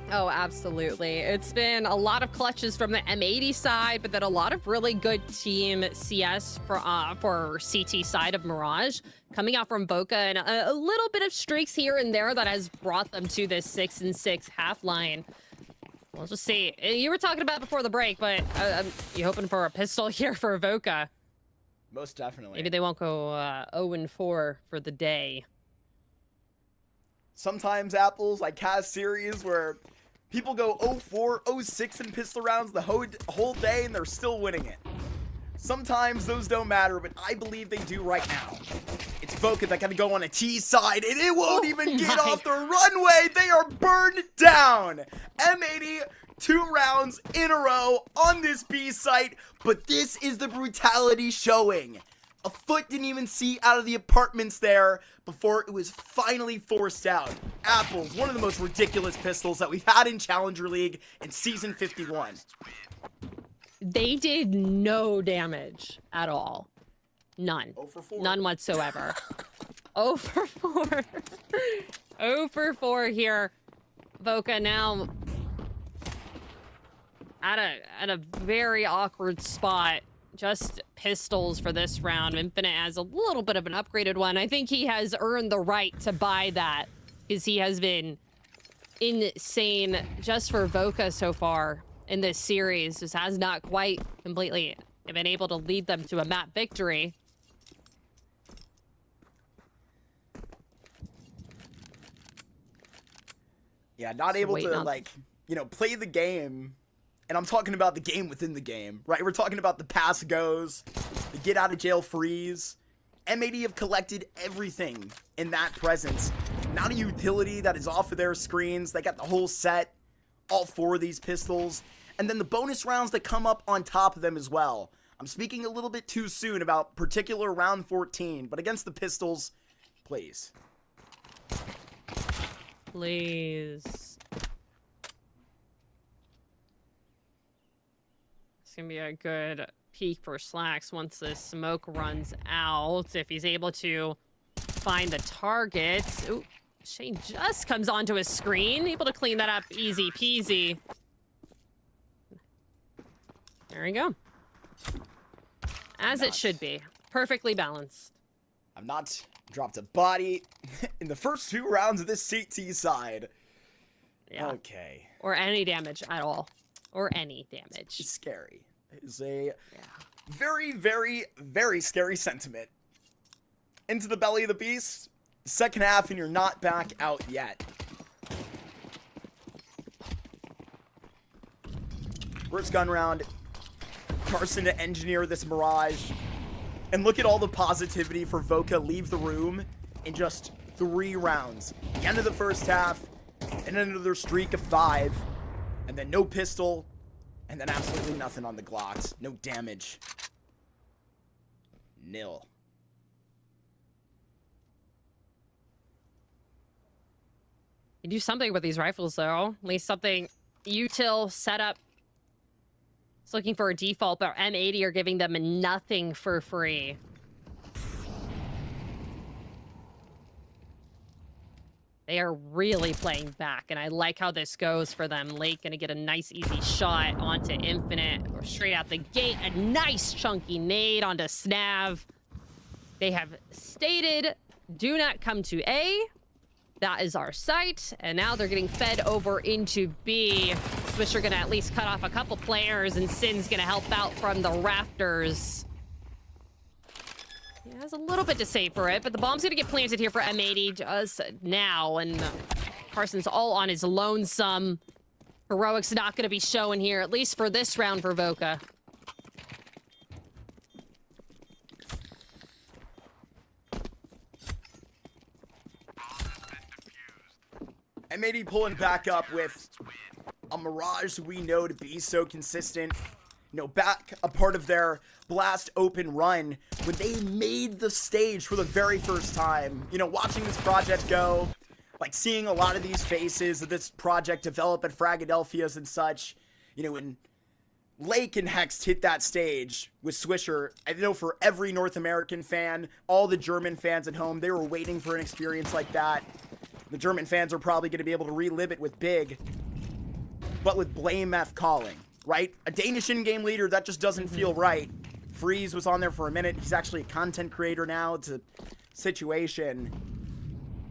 Oh, absolutely. It's been a lot of clutches from the M80 side, but then a lot of really good team CS for CT side of Mirage coming out from Voca, and a little bit of streaks here and there that has brought them to this 6-6 half line. We'll just see. You were talking about before the break, but you hoping for a pistol here for Voca? Most definitely. Maybe they won't go 0-4 for the day. Sometimes, Apples, I cast series where people go 0-4, 0-6 in pistol rounds the whole day, and they're still winning it. Sometimes those don't matter, but I believe they do right now. It's Voca that gotta go on a T side, and it won't even get off the runway. They are burned down. M80, 2 rounds in a row on this B site, but this is the brutality showing. A foot didn't even see out of the apartments there before it was finally forced out. Apples, one of the most ridiculous pistols that we've had in Challenger League in Season 51. They did no damage at all. None. 0 for 4. None whatsoever. 0 for 4. 0 for 4 here. Voca now at a very awkward spot. Just pistols for this round. Infinite has a little bit of an upgraded one. I think he has earned the right to buy that because he has been insane just for Voca so far in this series. Just has not quite completely been able to lead them to a map victory. Yeah, not able to, like, you know, play the game. And I'm talking about the game within the game, right? We're talking about the pass goes, the get out of jail freeze. M80 have collected everything in that presence. Not a utility that is off of their screens. They got the whole set, all 4 of these pistols. And then the bonus rounds that come up on top of them as well. I'm speaking a little bit too soon about particular round 14, but against the pistols, please. Please. Gonna be a good peek for Slacks once the smoke runs out. If he's able to find the target. Ooh, Shane just comes onto his screen, able to clean that up easy peasy. There we go. As it should be. Perfectly balanced. I've not dropped a body in the first 2 rounds of this CT side. Yeah. Okay. Or any damage at all. Or any damage. It's scary. It is a very, very, very scary sentiment. Into the belly of the beast. Second half, and you're not back out yet. First gun round. Carson to engineer this Mirage. And look at all the positivity for Voca leave the room in just 3 rounds. The end of the first half, and another streak of 5. And then no pistol. And then absolutely nothing on the Glocks. No damage. Nil. You do something with these rifles, though. At least something util setup. It's looking for a default, but M80 are giving them nothing for free. They are really playing back, and I like how this goes for them. Lake gonna get a nice, easy shot onto Infinite, or straight out the gate. A nice, chunky nade onto Snav. They have stated, do not come to A. That is our site, and now they're getting fed over into B. Swisher gonna at least cut off a couple players, and Sin's gonna help out from the rafters. He has a little bit to say for it, but the bomb's gonna get planted here for M80 just now, and Carson's all on his lonesome. Heroic's not gonna be showing here, at least for this round for Voca. M80 pulling back up with a Mirage we know to be so consistent. You know, back a part of their blast open run when they made the stage for the very first time. You know, watching this project go, like seeing a lot of these faces of this project develop at Fragadelphia's and such. You know, when Lake and Hex hit that stage with Swisher, I know for every North American fan, all the German fans at home, they were waiting for an experience like that. The German fans are probably going to be able to relive it with Big. but with Blame F calling, right? A Danish in-game leader, that just doesn't feel right. Freeze was on there for a minute. He's actually a content creator now. It's a situation.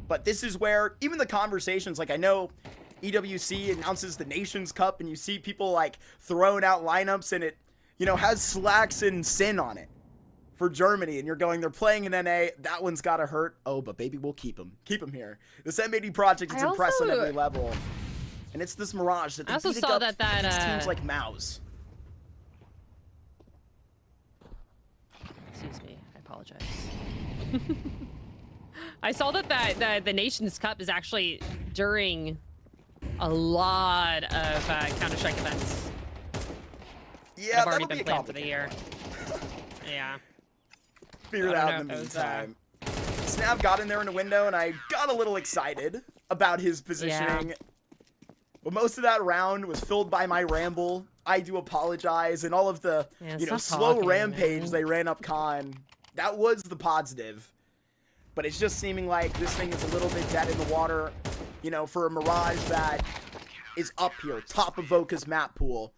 But this is where even the conversations, like I know EWC announces the Nations Cup and you see people like throwing out lineups and it, you know, has Slacks and Sin on it for Germany. And you're going, they're playing in NA. That one's got to hurt. Oh, but baby, we'll keep him. Keep him here. This M80 project is impressive on every level. And it's this Mirage that they I also beat saw up that these teams like Mouse. Excuse me, I apologize. I saw that the Nations Cup is actually during a lot of Counter-Strike events. Yeah, have already that'll been be planned for the year. Yeah. Figure it out in the meantime. Snap got in there in a window, and I got a little excited about his positioning. Yeah. But most of that round was filled by my ramble. I do apologize, and all of the slow rampage they ran up Con. That was the positive. But it's just seeming like this thing is a little bit dead in the water, you know, for a Mirage that is up here, top of Voca's map pool.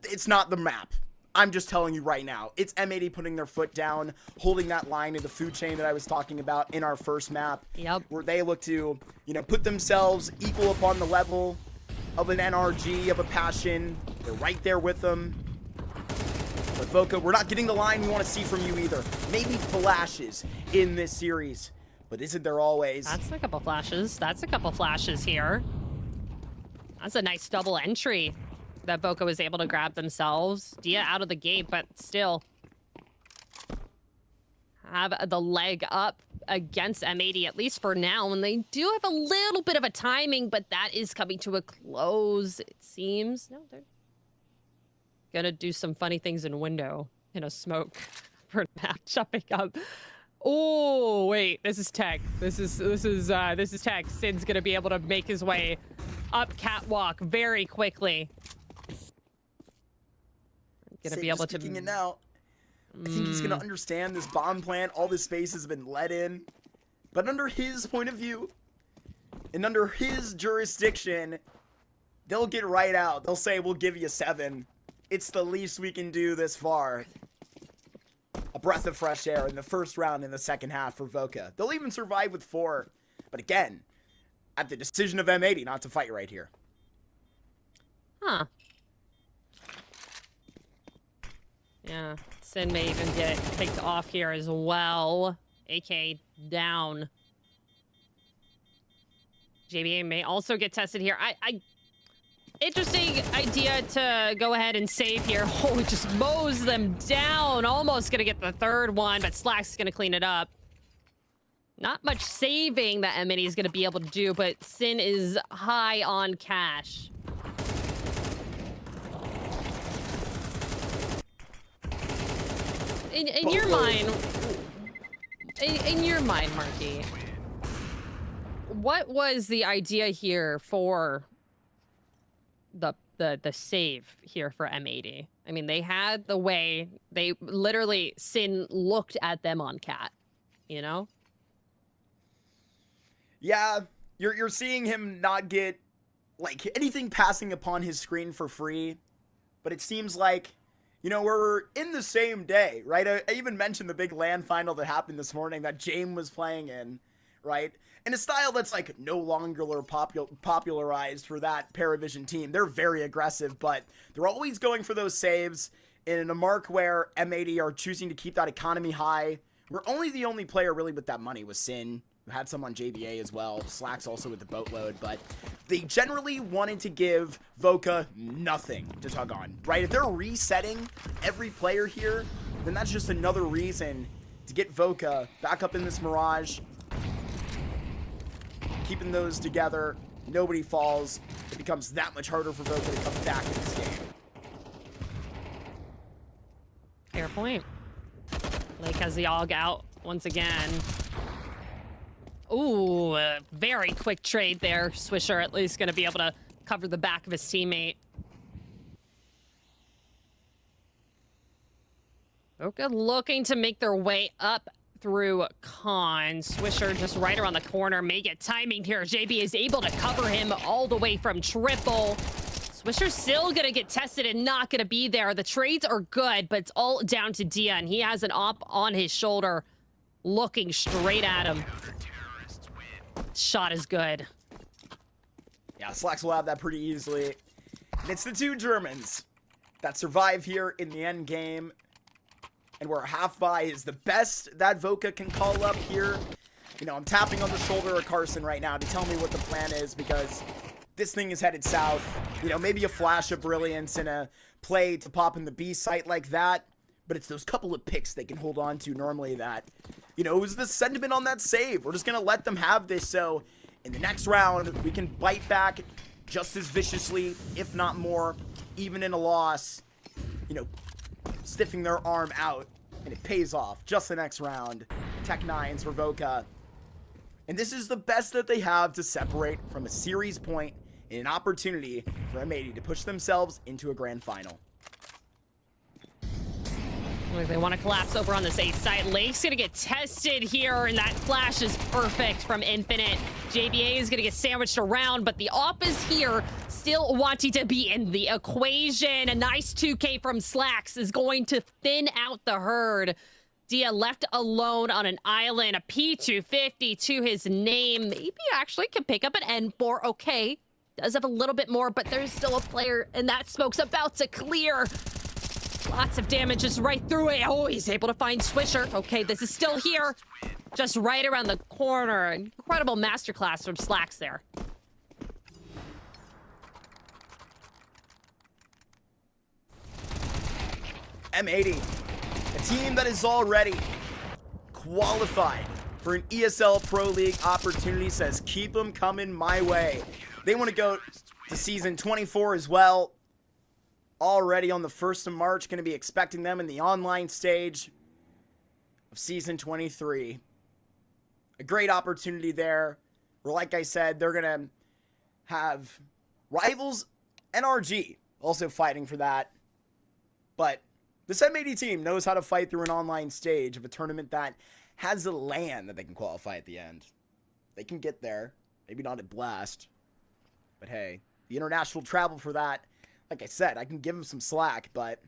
It's not the map. I'm just telling you right now. It's M80 putting their foot down, holding that line in the food chain that I was talking about in our first map. Yep. Where they look to, you know, put themselves equal upon the level of an NRG, of a Passion. They're right there with them. But Voca, we're not getting the line we want to see from you either. Maybe flashes in this series, but isn't there always? That's a couple flashes. That's a couple flashes here. That's a nice double entry that Voca was able to grab themselves. Dia out of the gate, but still have the leg up against M80, at least for now. And they do have a little bit of a timing, but that is coming to a close, it seems. No, they're gonna do some funny things in window in a smoke for that jumping up. Oh wait, this is tech. This is tech. Sin's gonna be able to make his way up catwalk very quickly. Gonna be able to. It now. I think he's gonna understand this bomb plant. All this space has been let in, but under his point of view, and under his jurisdiction, they'll get right out. They'll say, "We'll give you 7." It's the least we can do this far. A breath of fresh air in the first round in the second half for Voca. They'll even survive with 4. But again, at the decision of M80 not to fight right here. Huh. Yeah, Sin may even get picked off here as well. AK down. JBA may also get tested here. Interesting idea to go ahead and save here. Oh, it just mows them down. Almost gonna get the third one, but Slack's gonna clean it up. Not much saving that M80 is gonna be able to do, but Sin is high on cash. In your mind, Marky, what was the idea here for the save here for M80? I mean, they had the way, they literally, Sin looked at them on cat, you know? Yeah, you're seeing him not get like anything passing upon his screen for free, but it seems like, you know, we're in the same day, right? I even mentioned the big LAN final that happened this morning that James was playing in, right? In a style that's like no longer popularized for that Paravision team. They're very aggressive, but they're always going for those saves. And in a mark where M80 are choosing to keep that economy high, we're the only player really with that money was Sin, who had some on JBA as well. Slack's also with the boatload, but they generally wanted to give Voca nothing to tug on, right? If they're resetting every player here, then that's just another reason to get Voca back up in this Mirage. Keeping those together, nobody falls. It becomes that much harder for Voca to come back in this game. Fair point. Lake has the AUG out once again. Ooh, a very quick trade there. Swisher at least going to be able to cover the back of his teammate. Voca looking to make their way up through Khan. Swisher just right around the corner. May get timing here. JB is able to cover him all the way from triple. Swisher's still gonna get tested and not gonna be there. The trades are good, but it's all down to Dia, and he has an op on his shoulder looking straight at him. Shot is good. Yeah, Slacks will have that pretty easily. And it's the two Germans that survive here in the end game. And where half buy is the best that Voca can call up here. You know, I'm tapping on the shoulder of Carson right now to tell me what the plan is, because this thing is headed south. You know, maybe a flash of brilliance and a play to pop in the B site like that. But it's those couple of picks they can hold on to normally that, you know, it was the sentiment on that save. We're just going to let them have this. So in the next round, we can bite back just as viciously, if not more, even in a loss, you know, stiffing their arm out, and it pays off just the next round. Tech 9s for Voca. And this is the best that they have to separate from a series point and an opportunity for M80 to push themselves into a grand final. They want to collapse over on this A side. Lake's going to get tested here, and that flash is perfect from Infinite. JBA is going to get sandwiched around, but the op is here, still wanting to be in the equation. A nice 2K from Slacks is going to thin out the herd. Dia left alone on an island, a P250 to his name. Maybe actually can pick up an N4. Okay, does have a little bit more, but there's still a player, and that smoke's about to clear. Lots of damage just right through it. Oh, he's able to find Swisher. Okay, this is still here. Just right around the corner. Incredible masterclass from Slacks there. M80, a team that is already qualified for an ESL Pro League opportunity, says keep them coming my way. They want to go to season 24 as well. Already on the 1st of March, going to be expecting them in the online stage of season 23. A great opportunity there, where, like I said, they're going to have rivals NRG also fighting for that. But this M80 team knows how to fight through an online stage of a tournament that has a LAN that they can qualify at the end. They can get there. Maybe not at Blast. But hey, the international travel for that, like I said, I can give them some slack, but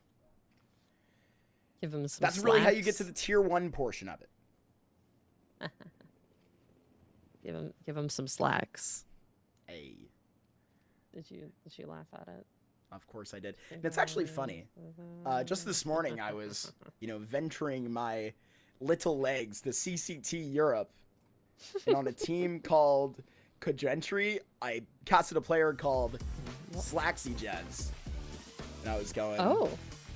give them some that's slacks. really how you get to the tier 1 portion of it. Give him some slacks. Hey. Did you laugh at it? Of course I did. And it's actually funny. Just this morning, I was, you know, venturing my little legs to CCT Europe. And on a team called Cogentry, I casted a player called Slacksy Jets. And I was going, Oh.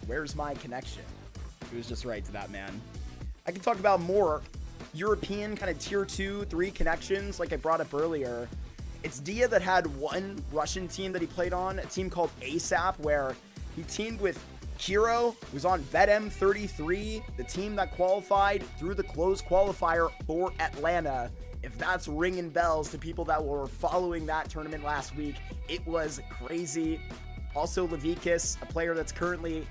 Where's my connection? It was just right to that man. I can talk about more European kind of tier 2, 3 connections like I brought up earlier. It's Dia that had one Russian team that he played on, a team called ASAP, where he teamed with Kiro, who's on BetM33, the team that qualified through the closed qualifier for Atlanta. If that's ringing bells to people that were following that tournament last week, it was crazy. Also, Levikas, a player that's currently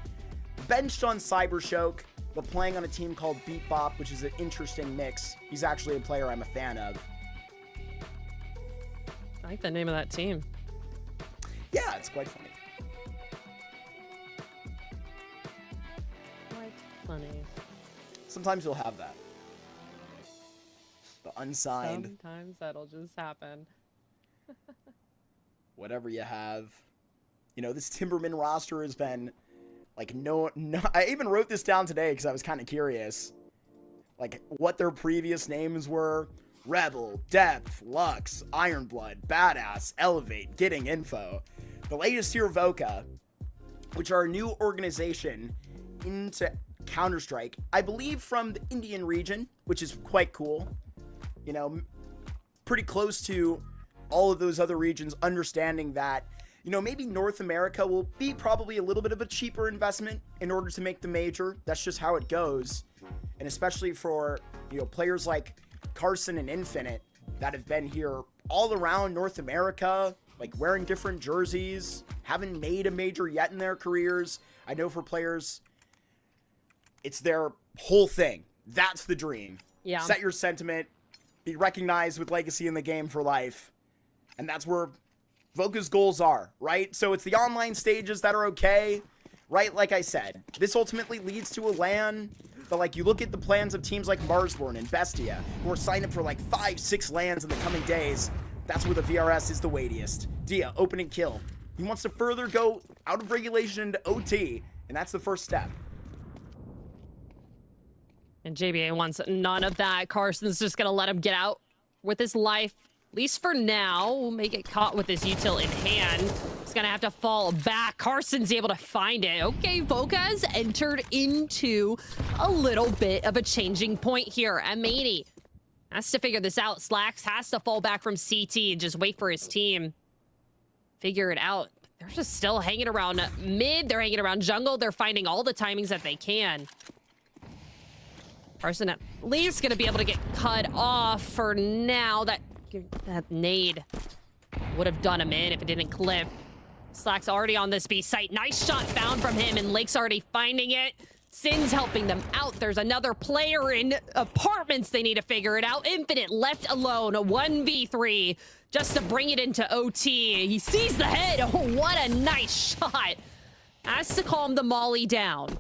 benched on Cybershoke, but playing on a team called Beat Bop, which is an interesting mix. He's actually a player I'm a fan of. I like the name of that team. Yeah, it's quite funny. Quite funny. Sometimes you'll have that. The unsigned. Sometimes that'll just happen. Whatever you have. You know, this Timberman roster has been, like, no, I even wrote this down today because I was kind of curious. Like, what their previous names were. Rebel, Depth, Lux, Ironblood, Badass, Elevate, Getting Info. The latest here, Voca, which are a new organization into Counter-Strike. I believe from the Indian region, which is quite cool. You know, pretty close to all of those other regions, understanding that, you know, maybe North America will be probably a little bit of a cheaper investment in order to make the major. That's just how it goes. And especially for, you know, players like Carson and Infinite that have been here all around North America, like wearing different jerseys, haven't made a major yet in their careers. I know for players, it's their whole thing. That's the dream. Yeah. set your sentiment, be recognized with legacy in the game for life. And that's where Voca's goals are, right? So it's the online stages that are okay, right? Like I said, this ultimately leads to a LAN, but like you look at the plans of teams like Marsborn and Bestia, who are signed up for like 5-6 LANs in the coming days. That's where the VRS is the weightiest. Dia, opening kill. He wants to further go out of regulation into OT, and that's the first step. And JBA wants none of that. Carson's just going to let him get out with his life, at least for now. May get caught with his util in hand. He's going to have to fall back. Carson's able to find it. Okay, Voca has entered into a little bit of a changing point here. M80 has to figure this out. Slacks has to fall back from CT and just wait for his team. Figure it out. They're just still hanging around mid. They're hanging around jungle. They're finding all the timings that they can. Carson at least gonna be able to get cut off for now. That nade would have done him in if it didn't clip. Slack's already on this B site. Nice shot found from him, and Lake's already finding it. Sin's helping them out. There's another player in apartments. They need to figure it out. Infinite left alone, a 1v3 just to bring it into OT. He sees the head. Oh, what a nice shot. Has to calm the molly down.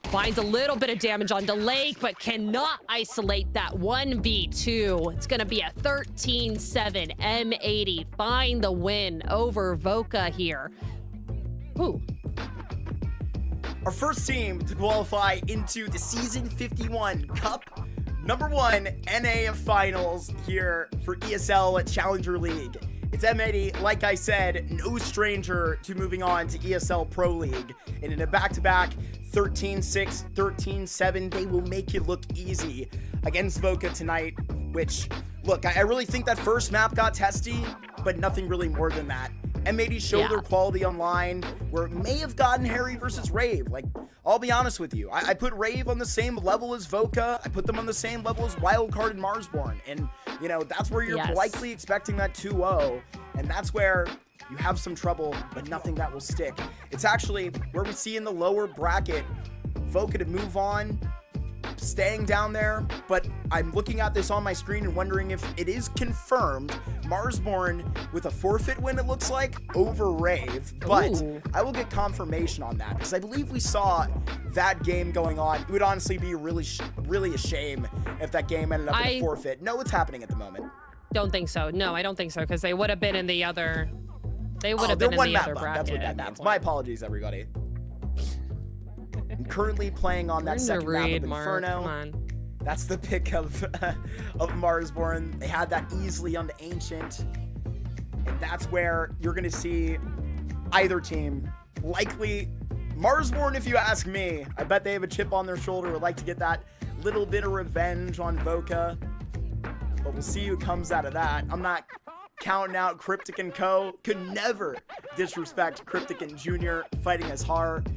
Finds a little bit of damage onto Lake, but cannot isolate that 1v2. It's going to be a 13-7. M80 find the win over Voca here. Ooh. Our first team to qualify into the Season 51 Cup #1 NA Finals here for ESL Challenger League. It's M80, like I said, no stranger to moving on to ESL Pro League. And in a back-to-back 13-6, 13-7, they will make it look easy against Voca tonight, which, look, I really think that first map got testy, but nothing really more than that. M80 showed their quality online, where it may have gotten Harry versus Rave. Like, I'll be honest with you. I put Rave on the same level as Voca. I put them on the same level as Wildcard and Marsborn. And, you know, that's where you're likely expecting that 2-0. And that's where you have some trouble, but nothing that will stick. It's actually where we see in the lower bracket, Voca to move on, staying down there, but I'm looking at this on my screen and wondering if it is confirmed. Marsborn with a forfeit win, it looks like, over Rave, but I will get confirmation on that because I believe we saw that game going on. It would honestly be really a shame if that game ended up in a forfeit. No, it's happening at the moment. Don't think so. No, I don't think so, because they would have been in the other. They would have been in the other bracket. That's what that means. My apologies, everybody. I'm currently playing on that second map of Inferno. That's the pick of Marsborn. They had that easily onto Ancient. And that's where you're going to see either team. Likely Marsborn, if you ask me. I bet they have a chip on their shoulder, would like to get that little bit of revenge on Voca. But we'll see who comes out of that. I'm not counting out Cryptic and Co. Could never disrespect Cryptic and Junior fighting as hard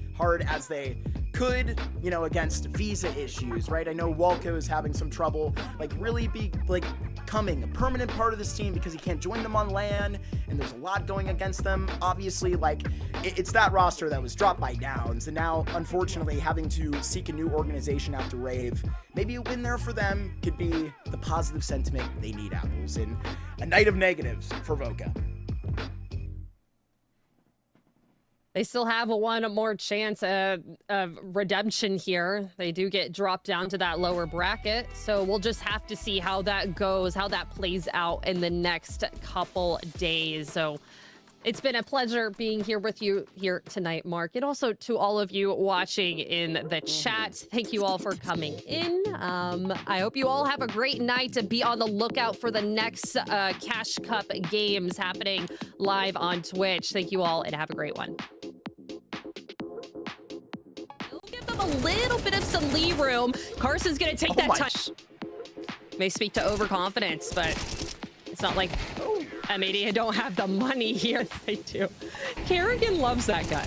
as they could, you know, against visa issues, right? I know Walco is having some trouble, like, really becoming a permanent part of this team because he can't join them on LAN, and there's a lot going against them. Obviously, like, it's that roster that was dropped by Downs, and now, unfortunately, having to seek a new organization after Rave. Maybe a win there for them could be the positive sentiment they need, Apples, in a night of negatives for Voca. They still have one more chance of redemption here. They do get dropped down to that lower bracket. So we'll just have to see how that goes, how that plays out in the next couple days. So it's been a pleasure being here with you here tonight, Mark. And also to all of you watching in the chat, thank you all for coming in. I hope you all have a great night, to be on the lookout for the next Cash Cup games happening live on Twitch. Thank you all and have a great one. A little bit of some lee room. Carson's gonna take that touch. May speak to overconfidence, but it's not like M80 don't have the money here. They do. Kerrigan loves that gun.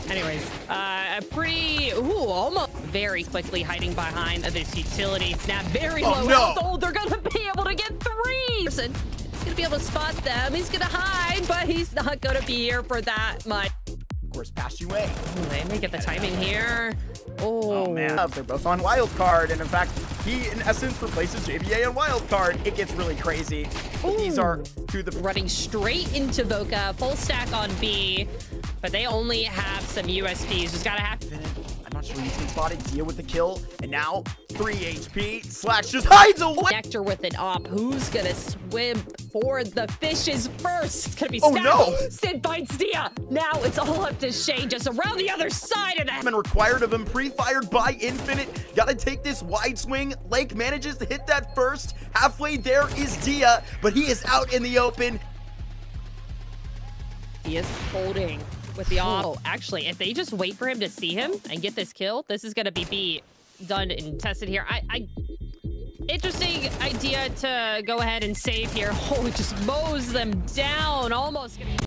Anyways, a pretty, almost very quickly hiding behind this utility. Snap very low health. Oh, they're gonna be able to get threes. And he's gonna be able to spot them. He's gonna hide, but he's not gonna be here for that much. Of course, pass you away. They may get the timing here. Oh man, they're both on wild card, and in fact, he in essence replaces JBA and Wildcard. It gets really crazy. But these are to the Running straight into Voca, full stack on B, but they only have some USPs. Just gotta have I'm not sure he's been spotted. Deal with the kill, and now 3 HP. Slash just hides away. Nectar with an op. Who's gonna swim for the fishes first? It's gonna be Oh, Stack. no. Sid bites Dia. Now it's all up to Shane, just around the other side of that. And required of him, pre-fired by Infinite. Gotta take this wide swing. Lake manages to hit that first. Halfway there is Dia, but he is out in the open. He is holding with the auto. Actually, if they just wait for him to see him and get this kill, this is gonna be B done and tested here. Interesting idea to go ahead and save here. Oh, it just mows them down, almost getting